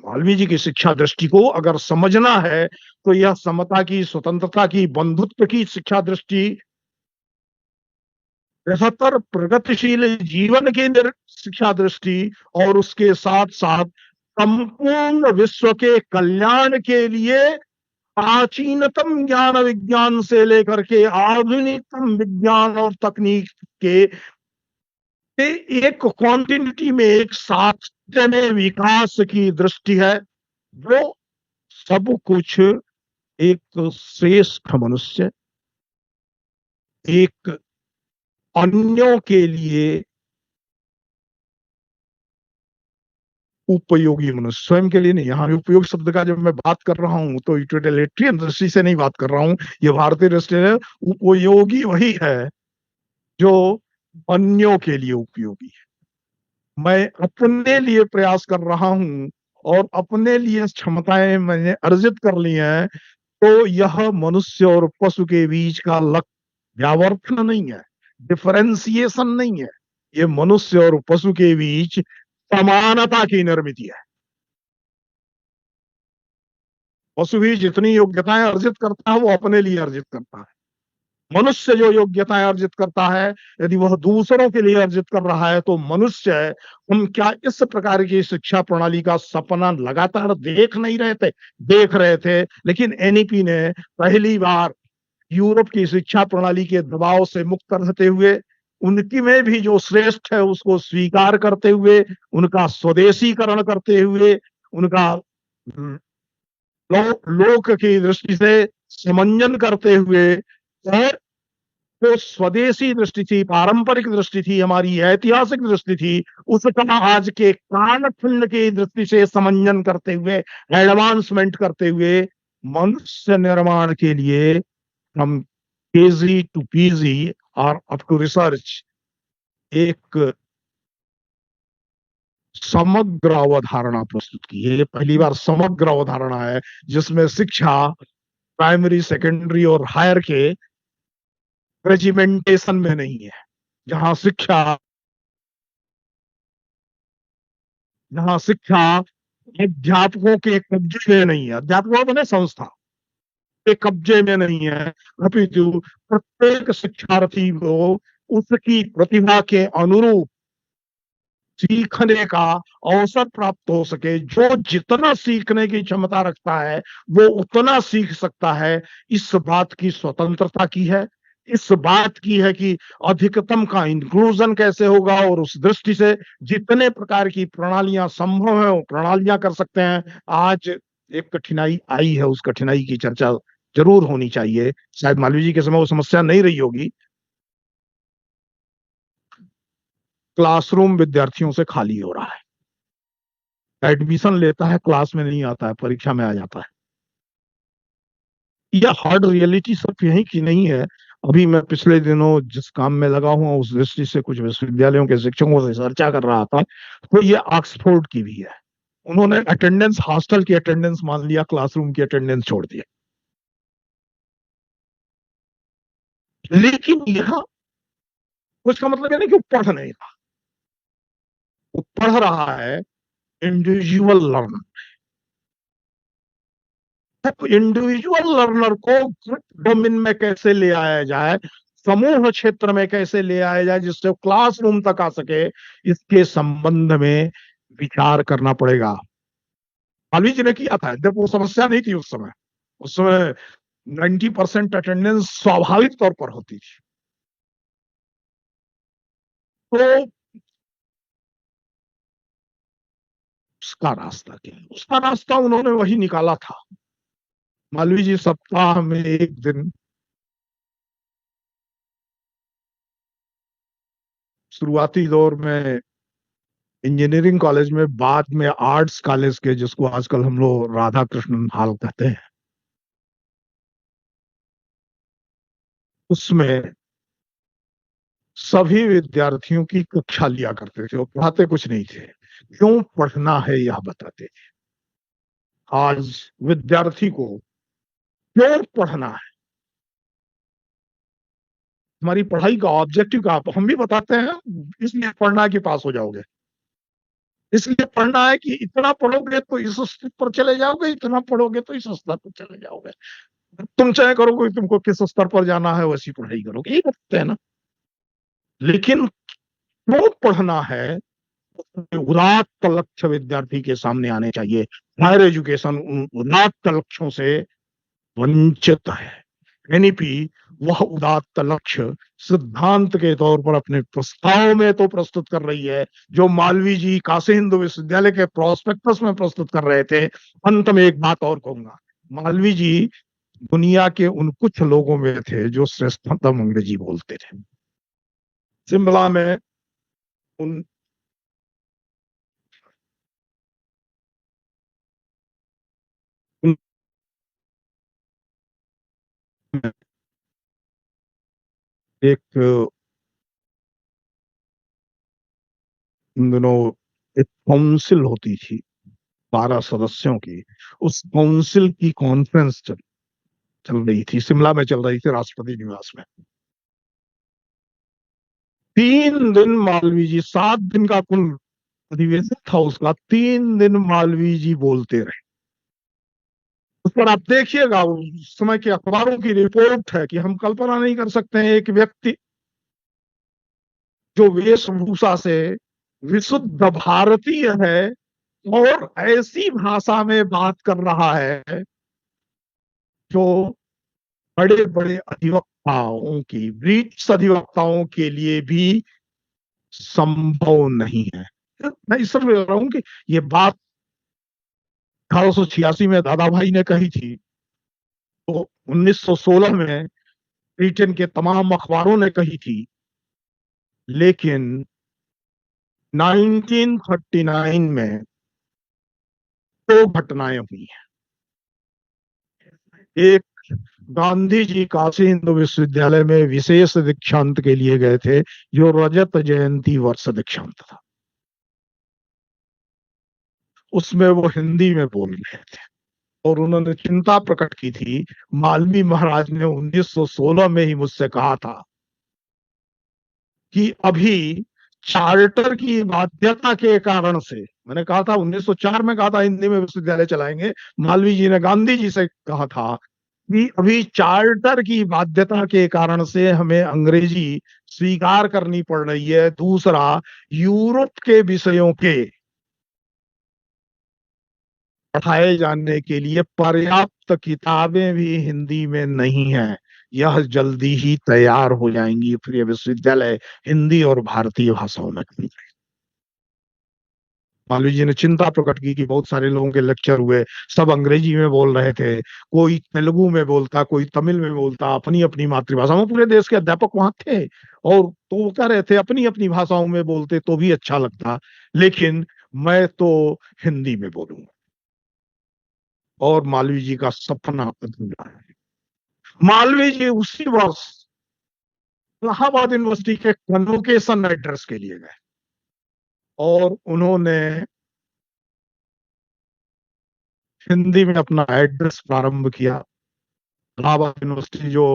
मालवीय जी की शिक्षा दृष्टि को अगर समझना है तो यह समता की, स्वतंत्रता की, बंधुत्व की शिक्षा दृष्टि, बेहतर प्रगतिशील जीवन की शिक्षा दृष्टि और उसके साथ साथ संपूर्ण विश्व के कल्याण के लिए प्राचीनतम ज्ञान विज्ञान से लेकर के आधुनिकतम विज्ञान और तकनीक के एक क्वांटिटी में, एक साथ में विकास की दृष्टि है। वो सब कुछ एक श्रेष्ठ मनुष्य, एक अन्यों के लिए उपयोगी मनुष्य, स्वयं के लिए नहीं। यहाँ उपयोग शब्द का जब मैं बात कर रहा हूं तो यूटिलिटेरियन दृष्टि से नहीं बात कर रहा हूं, ये भारतीय दृष्टि से उपयोगी वही है जो अन्यों के लिए उपयोगी है। मैं अपने लिए प्रयास कर रहा हूं और अपने लिए क्षमताएं मैंने अर्जित कर ली हैं, तो यह मनुष्य और पशु के बीच का व्यावर्तन नहीं है, डिफरेंशिएशन नहीं है। ये मनुष्य और पशु के बीच समानता की निर्मित है। पशु भी जितनी योग्यताएं अर्जित करता है वो अपने लिए अर्जित करता है। मनुष्य जो योग्यताएं अर्जित करता है, यदि वह दूसरों के लिए अर्जित कर रहा है तो मनुष्य है। हम क्या इस प्रकार की शिक्षा प्रणाली का सपना लगातार देख नहीं रहे थे? देख रहे थे, लेकिन एनईपी ने पहली बार यूरोप की शिक्षा प्रणाली के दबाव से मुक्त रहते हुए, उनकी में भी जो श्रेष्ठ है उसको स्वीकार करते हुए, उनका स्वदेशीकरण करते हुए, उनका लोक की दृष्टि से समंजन करते हुए, और जो स्वदेशी दृष्टि थी, पारंपरिक दृष्टि थी, हमारी ऐतिहासिक दृष्टि थी, उसका आज के कालखंड की दृष्टि से समंजन करते हुए, एडवांसमेंट करते हुए, मनुष्य निर्माण के लिए हम केजी टू पीजी और अप टू रिसर्च एक समग्र अवधारणा प्रस्तुत की है। ये पहली बार समग्र अवधारणा है जिसमें शिक्षा प्राइमरी, सेकेंडरी और हायर के रेजिमेंटेशन में नहीं है। जहां शिक्षा जहां शिक्षा अध्यापकों के कब्जे में नहीं है, अध्यापकों बने संस्था के कब्जे में नहीं है, अपितु प्रत्येक शिक्षार्थी को उसकी प्रतिभा के अनुरूप सीखने का अवसर प्राप्त हो सके। जो जितना सीखने की क्षमता रखता है वो उतना सीख सकता है। इस बात की स्वतंत्रता की है, इस बात की है कि अधिकतम का इंक्लूजन कैसे होगा, और उस दृष्टि से जितने प्रकार की प्रणालियां संभव है वो प्रणालियां कर सकते हैं। आज एक कठिनाई आई है, उस कठिनाई की चर्चा जरूर होनी चाहिए। शायद मालवीय जी के समय वो समस्या नहीं रही होगी। क्लासरूम विद्यार्थियों से खाली हो रहा है। एडमिशन लेता है, क्लास में नहीं आता है, परीक्षा में आ जाता है। यह हार्ड रियलिटी सिर्फ यही की नहीं है। अभी मैं पिछले दिनों जिस काम में लगा हुआ उस दृष्टि से कुछ विश्वविद्यालयों के शिक्षकों से चर्चा कर रहा था, तो ये ऑक्सफोर्ड की भी है। उन्होंने अटेंडेंस, हॉस्टल की अटेंडेंस मान लिया, क्लासरूम की अटेंडेंस छोड़ दिया। लेकिन यह उसका मतलब ये नहीं कि वो पढ़ नहीं रहा, वो पढ़ रहा है। इंडिविजुअल लर्नर, इंडिविजुअल लर्नर को ग्रुप डोमेन में कैसे ले आया जाए, समूह क्षेत्र में कैसे ले आया जाए जिससे क्लासरूम तक आ सके, इसके संबंध में विचार करना पड़ेगा। मालवीय जी ने किया था जब वो समस्या नहीं थी उस समय। उस समय 90% अटेंडेंस स्वाभाविक तौर पर होती थी। तो उसका रास्ता क्या है? उसका रास्ता उन्होंने वही निकाला था। मालवीय जी सप्ताह में एक दिन, शुरुआती दौर में इंजीनियरिंग कॉलेज में, बाद में आर्ट्स कॉलेज के, जिसको आजकल हम लोग राधा कृष्णन हॉल कहते हैं, उसमें सभी विद्यार्थियों की कक्षा लिया करते थे। वो पढ़ाते कुछ नहीं थे, क्यों पढ़ना है यह बताते थे। आज विद्यार्थी को क्यों पढ़ना है हमारी पढ़ाई का ऑब्जेक्टिव का हम भी बताते हैं, इसलिए पढ़ना है कि पास हो जाओगे, इसलिए पढ़ना है कि इतना पढ़ोगे तो इस स्तर पर चले जाओगे, इतना पढ़ोगे तो इस स्तर पर चले जाओगे। तुम चाहे करोगे, तुमको किस स्तर पर जाना है वैसी पढ़ाई करोगे, ये बताते हैं ना। लेकिन क्यों पढ़ना है, उदात्त लक्ष्य विद्यार्थी के सामने आने चाहिए। हायर एजुकेशन उन उदात्त लक्ष्यों से वंचित है। एनईपी वह उदात्त लक्ष्य सिद्धांत के तौर पर अपने प्रस्ताव में तो प्रस्तुत कर रही है, जो मालवीय जी काशी हिंदू विश्वविद्यालय के प्रोस्पेक्टस में प्रस्तुत कर रहे थे। अंत में एक बात और कहूंगा, मालवीय जी दुनिया के उन कुछ लोगों में थे जो श्रेष्ठतम अंग्रेजी बोलते थे। शिमला में उन एक इन दिनों एक काउंसिल होती थी 12 सदस्यों की। उस काउंसिल की कॉन्फ्रेंस चल रही थी, शिमला में चल रही थी, राष्ट्रपति निवास में। 3 दिन मालवीय जी, 7 दिन का कुल अधिवेशन था उसका, 3 दिन मालवीय जी बोलते रहे। उस पर आप देखिएगा, उस समय के अखबारों की रिपोर्ट है कि हम कल्पना नहीं कर सकते हैं एक व्यक्ति जो वेशभूषा से विशुद्ध भारतीय है और ऐसी भाषा में बात कर रहा है जो बड़े बड़े अधिवक्ताओं की, ब्रिटिश अधिवक्ताओं के लिए भी संभव नहीं है। मैं इस तरह रहा हूं कि ये बात 1886 में दादा भाई ने कही थी, तो 1916 में ब्रिटेन के तमाम अखबारों ने कही थी, लेकिन 1939 में 2 घटनाएं हुई हैं। एक, गांधी जी काशी हिंदू विश्वविद्यालय में विशेष दीक्षांत के लिए गए थे, जो रजत जयंती वर्ष दीक्षांत था। उसमें वो हिंदी में बोल रहे थे और उन्होंने चिंता प्रकट की थी। मालवीय महाराज ने 1916 में ही मुझसे कहा था कि अभी चार्टर की बाध्यता के कारण से, मैंने कहा था 1904 में कहा था हिंदी में विश्वविद्यालय चलाएंगे, मालवीय जी ने गांधी जी से कहा था कि अभी चार्टर की बाध्यता के कारण से हमें अंग्रेजी स्वीकार करनी पड़ रही है। दूसरा, यूरोप के विषयों के पढ़ाए जाने के लिए पर्याप्त किताबें भी हिंदी में नहीं है। यह जल्दी ही तैयार हो जाएंगी, फिर यह विश्वविद्यालय हिंदी और भारतीय भाषाओं में। मालवीय जी ने चिंता प्रकट की कि बहुत सारे लोगों के लेक्चर हुए, सब अंग्रेजी में बोल रहे थे, कोई तेलुगु में बोलता, कोई तमिल में बोलता, अपनी अपनी मातृभाषा में। पूरे देश के अध्यापक वहां थे और तो वो कह रहे थे अपनी अपनी भाषाओं में बोलते तो भी अच्छा लगता, लेकिन मैं तो हिंदी में बोलूंगा। और मालवीय जी का सपना अधूरा है। मालवीय जी उसी वर्ष इलाहाबाद यूनिवर्सिटी के कन्वोकेशन एड्रेस के लिए गए और उन्होंने हिंदी में अपना एड्रेस प्रारंभ किया। इलाहाबाद यूनिवर्सिटी जो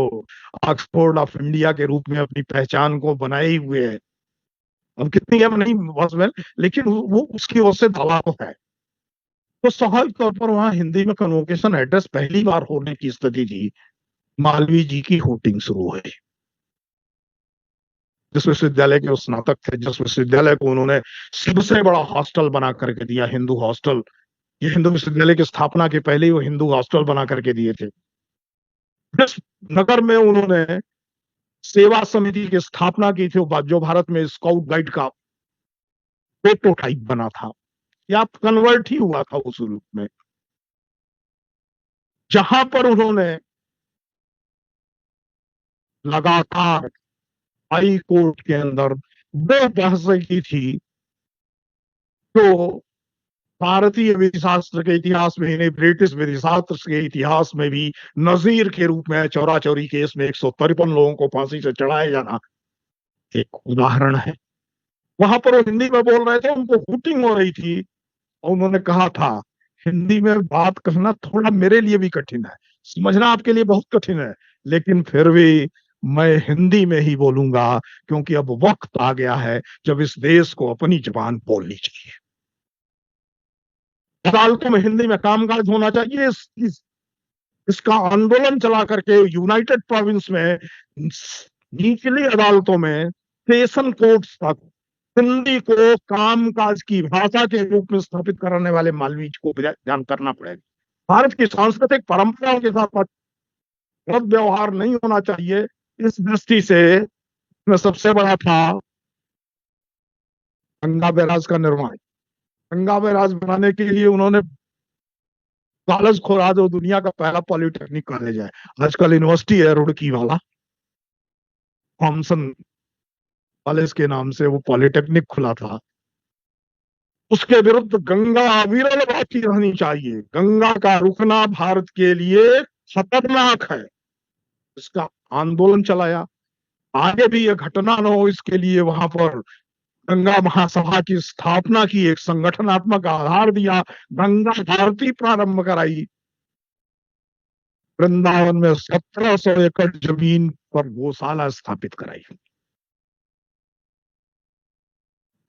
ऑक्सफोर्ड ऑफ इंडिया के रूप में अपनी पहचान को बनाए हुए है, अब कितनी है नहीं बस में, लेकिन वो उसकी ओर से दबाव है। तो स्वाभाविक तौर पर वहां हिंदी में कन्वोकेशन एड्रेस पहली बार होने की स्थिति थी। मालवीय जी की होटिंग शुरू हुई। जिस विश्वविद्यालय के वो स्नातक थे, जिस विश्वविद्यालय को उन्होंने सबसे बड़ा हॉस्टल बना करके दिया, हिंदू हॉस्टल, ये हिंदू विश्वविद्यालय की स्थापना के पहले ही वो हिंदू हॉस्टल बना करके दिए थे। जिस नगर में उन्होंने सेवा समिति की स्थापना की थी, जो भारत में स्काउट गाइड का प्रोटोटाइप बना था, या कन्वर्ट ही हुआ था उस रूप में, जहां पर उन्होंने लगातार हाई कोर्ट के अंदर वो बहसें की थी जो भारतीय विधि शास्त्र के इतिहास में ही नहीं, ब्रिटिश विधि शास्त्र के इतिहास में भी नजीर के रूप में, चौरा चौरी केस में 153 लोगों को फांसी से चढ़ाया जाना एक उदाहरण है। वहां पर वो हिंदी में बोल रहे थे, उनको हुटिंग हो रही थी और उन्होंने कहा था हिंदी में बात करना थोड़ा मेरे लिए भी कठिन है, समझना आपके लिए बहुत कठिन है, लेकिन फिर भी मैं हिंदी में ही बोलूंगा, क्योंकि अब वक्त आ गया है जब इस देश को अपनी जुबान बोलनी चाहिए। अदालतों में हिंदी में कामकाज होना चाहिए। इसका आंदोलन चला करके यूनाइटेड प्रोविंस में निचली अदालतों में सेशन कोर्ट्स तक हिंदी को कामकाज की भाषा के रूप में स्थापित करने वाले मालवीय को ध्यान करना पड़ेगा। भारत की सांस्कृतिक परंपराओं के साथ गलत व्यवहार नहीं होना चाहिए। इस दृष्टि से में सबसे बड़ा था गंगा बैराज का निर्माण। गंगा बैराज बनाने के लिए उन्होंने कॉलेज खोला, जो दुनिया का पहला पॉलिटेक्निक कॉलेज है। आजकल यूनिवर्सिटी है रुड़की वाला, थॉमसन कॉलेज के नाम से वो पॉलिटेक्निक खुला था। उसके विरुद्ध गंगा अविरल बहती रहनी चाहिए। गंगा का रुकना भारत के लिए खतरनाक है। इसका आंदोलन चलाया। आगे भी यह घटना न हो, इसके लिए वहां पर गंगा महासभा की स्थापना की, एक संगठनात्मक आधार दिया, गंगा भारती प्रारंभ कराई। वृंदावन में 1700 एकड़ जमीन पर गौशाला स्थापित कराई।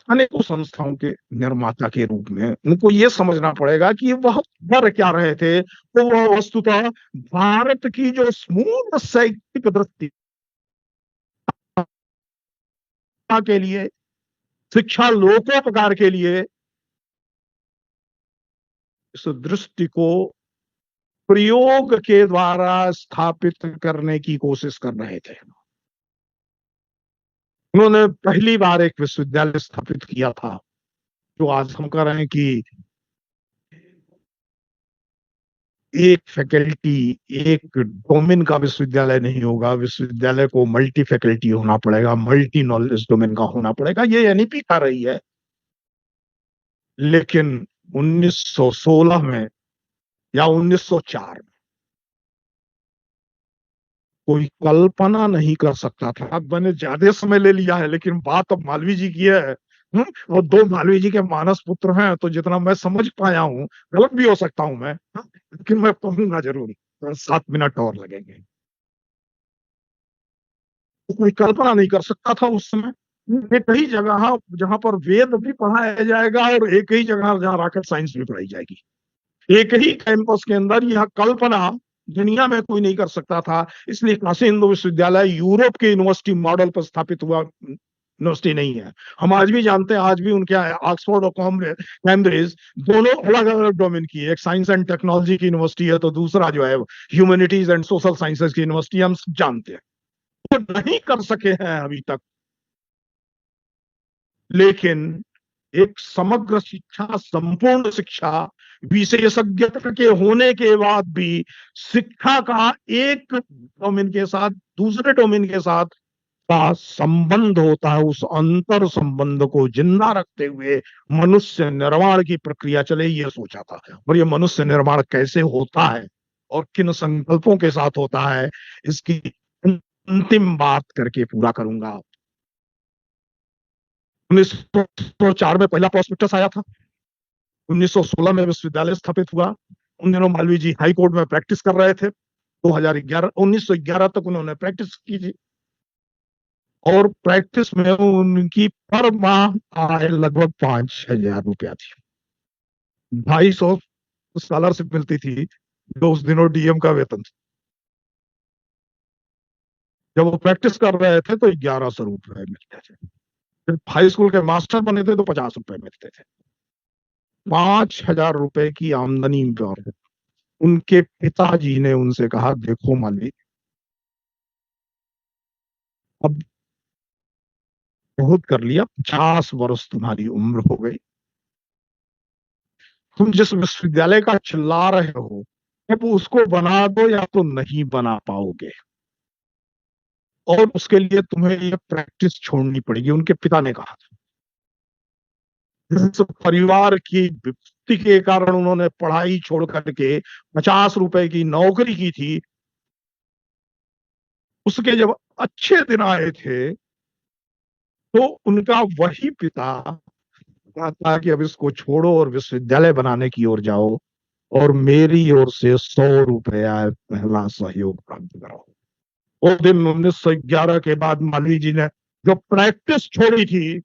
अनेकों संस्थाओं के निर्माता के रूप में उनको ये समझना पड़ेगा कि वह कर क्या रहे थे। तो वह वस्तुतः भारत की जो स्मूथ शैक्षिक दृष्टि के लिए, शिक्षा लोकोपकार के लिए, इस दृष्टि को प्रयोग के द्वारा स्थापित करने की कोशिश कर रहे थे। उन्होंने पहली बार एक विश्वविद्यालय स्थापित किया था, जो आज हम कह रहे हैं कि एक फैकल्टी, एक डोमेन का विश्वविद्यालय नहीं होगा। विश्वविद्यालय को मल्टी फैकल्टी होना पड़ेगा, मल्टी नॉलेज डोमेन का होना पड़ेगा। ये एनईपी कर रही है। लेकिन 1916 में या 1904 में कोई कल्पना नहीं कर सकता था। अब मैंने ज्यादा समय ले लिया है, लेकिन बात अब मालवीय जी की है। वो दो मालवीय जी के मानस पुत्र हैं, तो जितना मैं समझ पाया हूँ, गलत भी हो सकता हूं मैं, लेकिन मैं कहूंगा जरूर। 7 मिनट और लगेंगे। तो कोई कल्पना नहीं कर सकता था उस समय। एक ही जगह जहां पर वेद भी पढ़ाया जाएगा और एक ही जगह जहां रॉकेट साइंस भी पढ़ाई जाएगी, एक ही कैंपस के अंदर, यह कल्पना दुनिया में कोई नहीं कर सकता था। इसलिए काशी हिंदू विश्वविद्यालय यूरोप के यूनिवर्सिटी मॉडल पर स्थापित हुआ यूनिवर्सिटी नहीं है। हम आज भी जानते हैं, आज भी उनके ऑक्सफोर्ड और कैम्ब्रिज दोनों अलग अलग डोमेन की है। एक साइंस एंड टेक्नोलॉजी की यूनिवर्सिटी है, तो दूसरा जो है ह्यूमैनिटीज एंड सोशल साइंसेज की यूनिवर्सिटी। हम जानते हैं वो नहीं कर सके हैं अभी तक। लेकिन एक समग्र शिक्षा, संपूर्ण शिक्षा, विशेषज्ञता के होने के बाद भी शिक्षा का एक डोमेन के साथ दूसरे डोमेन के साथ का संबंध होता है, उस अंतर संबंध को जिंदा रखते हुए मनुष्य निर्माण की प्रक्रिया चले, ये सोचा था। और ये मनुष्य निर्माण कैसे होता है और किन संकल्पों के साथ होता है, इसकी अंतिम बात करके पूरा करूंगा। 1904 में पहला प्रोस्पेक्टस आया था। 1916 में विश्वविद्यालय स्थापित हुआ। उन दिनों मालवीय जी हाई कोर्ट में प्रैक्टिस कर रहे थे। 1911 तक उन्होंने प्रैक्टिस की थी, और प्रैक्टिस में उनकी पर माह आय लगभग 5,000 रुपया थी। 250 स्कॉलरशिप मिलती थी, जो उस दिनों डीएम का वेतन था। जब वो प्रैक्टिस कर रहे थे तो 1,100 रुपए मिलते थे। जब हाई स्कूल के मास्टर बने थे तो 50 रुपए मिलते थे। 5,000 रुपए की आमदनी पर उनके पिताजी ने उनसे कहा, देखो मालिक, अब बहुत कर लिया, 50 वर्ष तुम्हारी उम्र हो गई, तुम जिस विश्वविद्यालय का चिल्ला रहे हो, अब उसको बना दो या तो नहीं बना पाओगे, और उसके लिए तुम्हें ये प्रैक्टिस छोड़नी पड़ेगी। उनके पिता ने कहा। इस परिवार की विपत्ति के कारण उन्होंने पढ़ाई छोड़ करके 50 रुपए की नौकरी की थी। उसके जब अच्छे दिन आए थे, तो उनका वही पिता कहता कि अब इसको छोड़ो और विश्वविद्यालय बनाने की ओर जाओ, और मेरी ओर से 100 रुपया पहला सहयोग प्राप्त करो। वो दिन 1911 के बाद मालवीय जी ने जो प्रैक्टिस छोड़ी थी,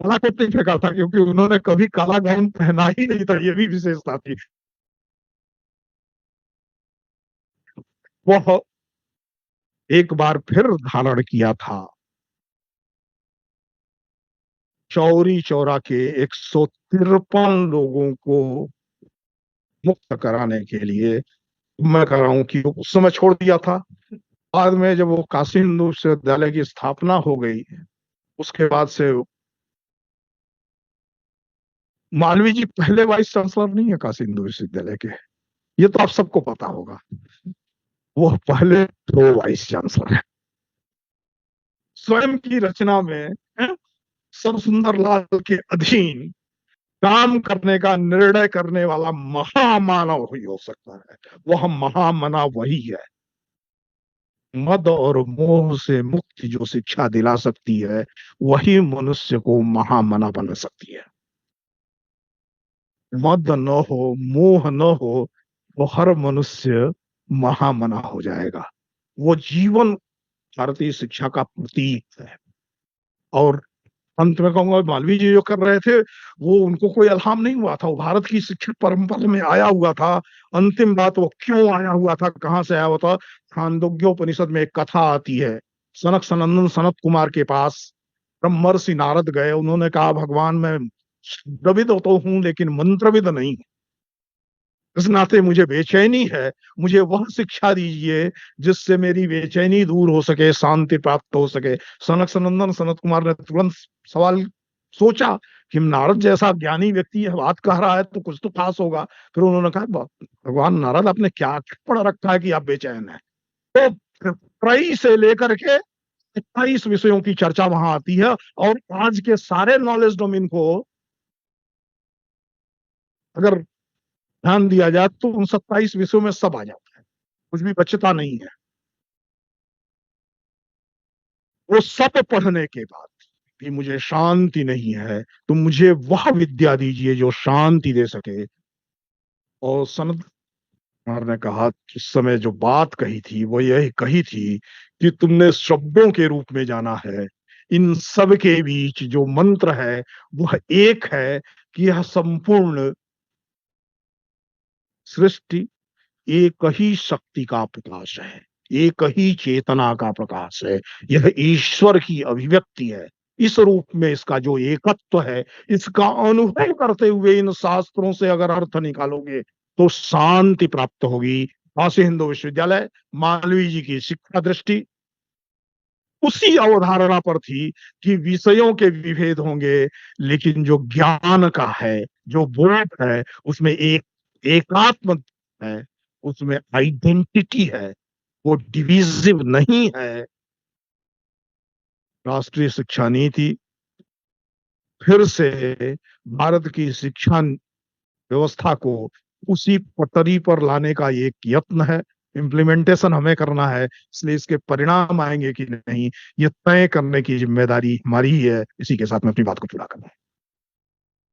कला को नहीं फेंका था, क्योंकि उन्होंने कभी काला गाउन पहना ही नहीं था, ये भी विशेषता थी। वह एक बार फिर धारण किया था चौरी चौरा के 153 लोगों को मुक्त कराने के लिए। मैं कह रहा हूं कि उस समय छोड़ दिया था। बाद में जब वो काशी हिंदू विश्वविद्यालय की स्थापना हो गई, उसके बाद से मालवीय जी पहले वाइस चांसलर नहीं है काशी हिंदू विश्वविद्यालय के, ये तो आप सबको पता होगा। वो पहले प्रो वाइस चांसलर है। स्वयं की रचना में सब सुंदर लाल के अधीन काम करने का निर्णय करने वाला महामानव ही हो सकता है। वह महामना वही है। मद और मोह से मुक्ति जो शिक्षा दिला सकती है, वही मनुष्य को महामना बना सकती है। मद न हो, मोह न हो, तो हर मनुष्य महामना हो जाएगा। वो जीवन भारतीय शिक्षा का प्रतीक है। और अंत में कहूंगा, मालवीय जी जो कर रहे थे, वो उनको कोई इल्हाम नहीं हुआ था, वो भारत की शिक्षक परंपरा में आया हुआ था। अंतिम बात, वो क्यों आया हुआ था, कहां से आया हुआ था। छांदोग्योपनिषद में एक कथा आती है। सनक सनंदन सनत कुमार के पास ब्रह्मर्षि नारद गए। उन्होंने कहा, भगवान मैं द्रविद तो हूं लेकिन मंत्रविद नहीं, इस नाते मुझे बेचैनी है। मुझे वह शिक्षा दीजिए जिससे मेरी बेचैनी दूर हो सके, शांति प्राप्त हो सके। सनक सनंदन सनत कुमार ने तुरंत सवाल सोचा कि नारद जैसा ज्ञानी व्यक्ति है, बात कह रहा है तो कुछ तो खास होगा। फिर उन्होंने कहा, भगवान नारद आपने क्या पढ़ रखा है कि आप बेचैन है। तो त्रयी से लेकर के 27 विषयों की चर्चा वहां आती है। और आज के सारे नॉलेज डोमेन को अगर ध्यान दिया जाए तो उन 27 विषयों में सब आ जाता है, कुछ भी बचता नहीं है। वो सब पढ़ने के बाद भी मुझे शांति नहीं है, तो मुझे वह विद्या दीजिए जो शांति दे सके। और सनत कुमार ने कहा, उस समय जो बात कही थी वो यही कही थी कि तुमने शब्दों के रूप में जाना है, इन सब के बीच जो मंत्र है वह एक है कि यह संपूर्ण सृष्टि एक ही शक्ति का प्रकाश है, एक ही चेतना का प्रकाश है। यह ईश्वर की अभिव्यक्ति है। इस रूप में इसका जो एकत्व है, इसका अनुभव करते हुए इन शास्त्रों से अगर अर्थ निकालोगे तो शांति प्राप्त होगी। काशी हिंदू विश्वविद्यालय, मालवीय जी की शिक्षा दृष्टि उसी अवधारणा पर थी कि विषयों के विभेद होंगे, लेकिन जो ज्ञान का है, जो बोध है, उसमें एक एकात्म है, उसमें आइडेंटिटी है, वो डिविजिव नहीं है। राष्ट्रीय शिक्षा नीति फिर से भारत की शिक्षा व्यवस्था को उसी पटरी पर लाने का एक यत्न है। इम्प्लीमेंटेशन हमें करना है, इसलिए इसके परिणाम आएंगे कि नहीं, ये तय करने की जिम्मेदारी हमारी ही है। इसी के साथ मैं अपनी बात को पूरा करना है।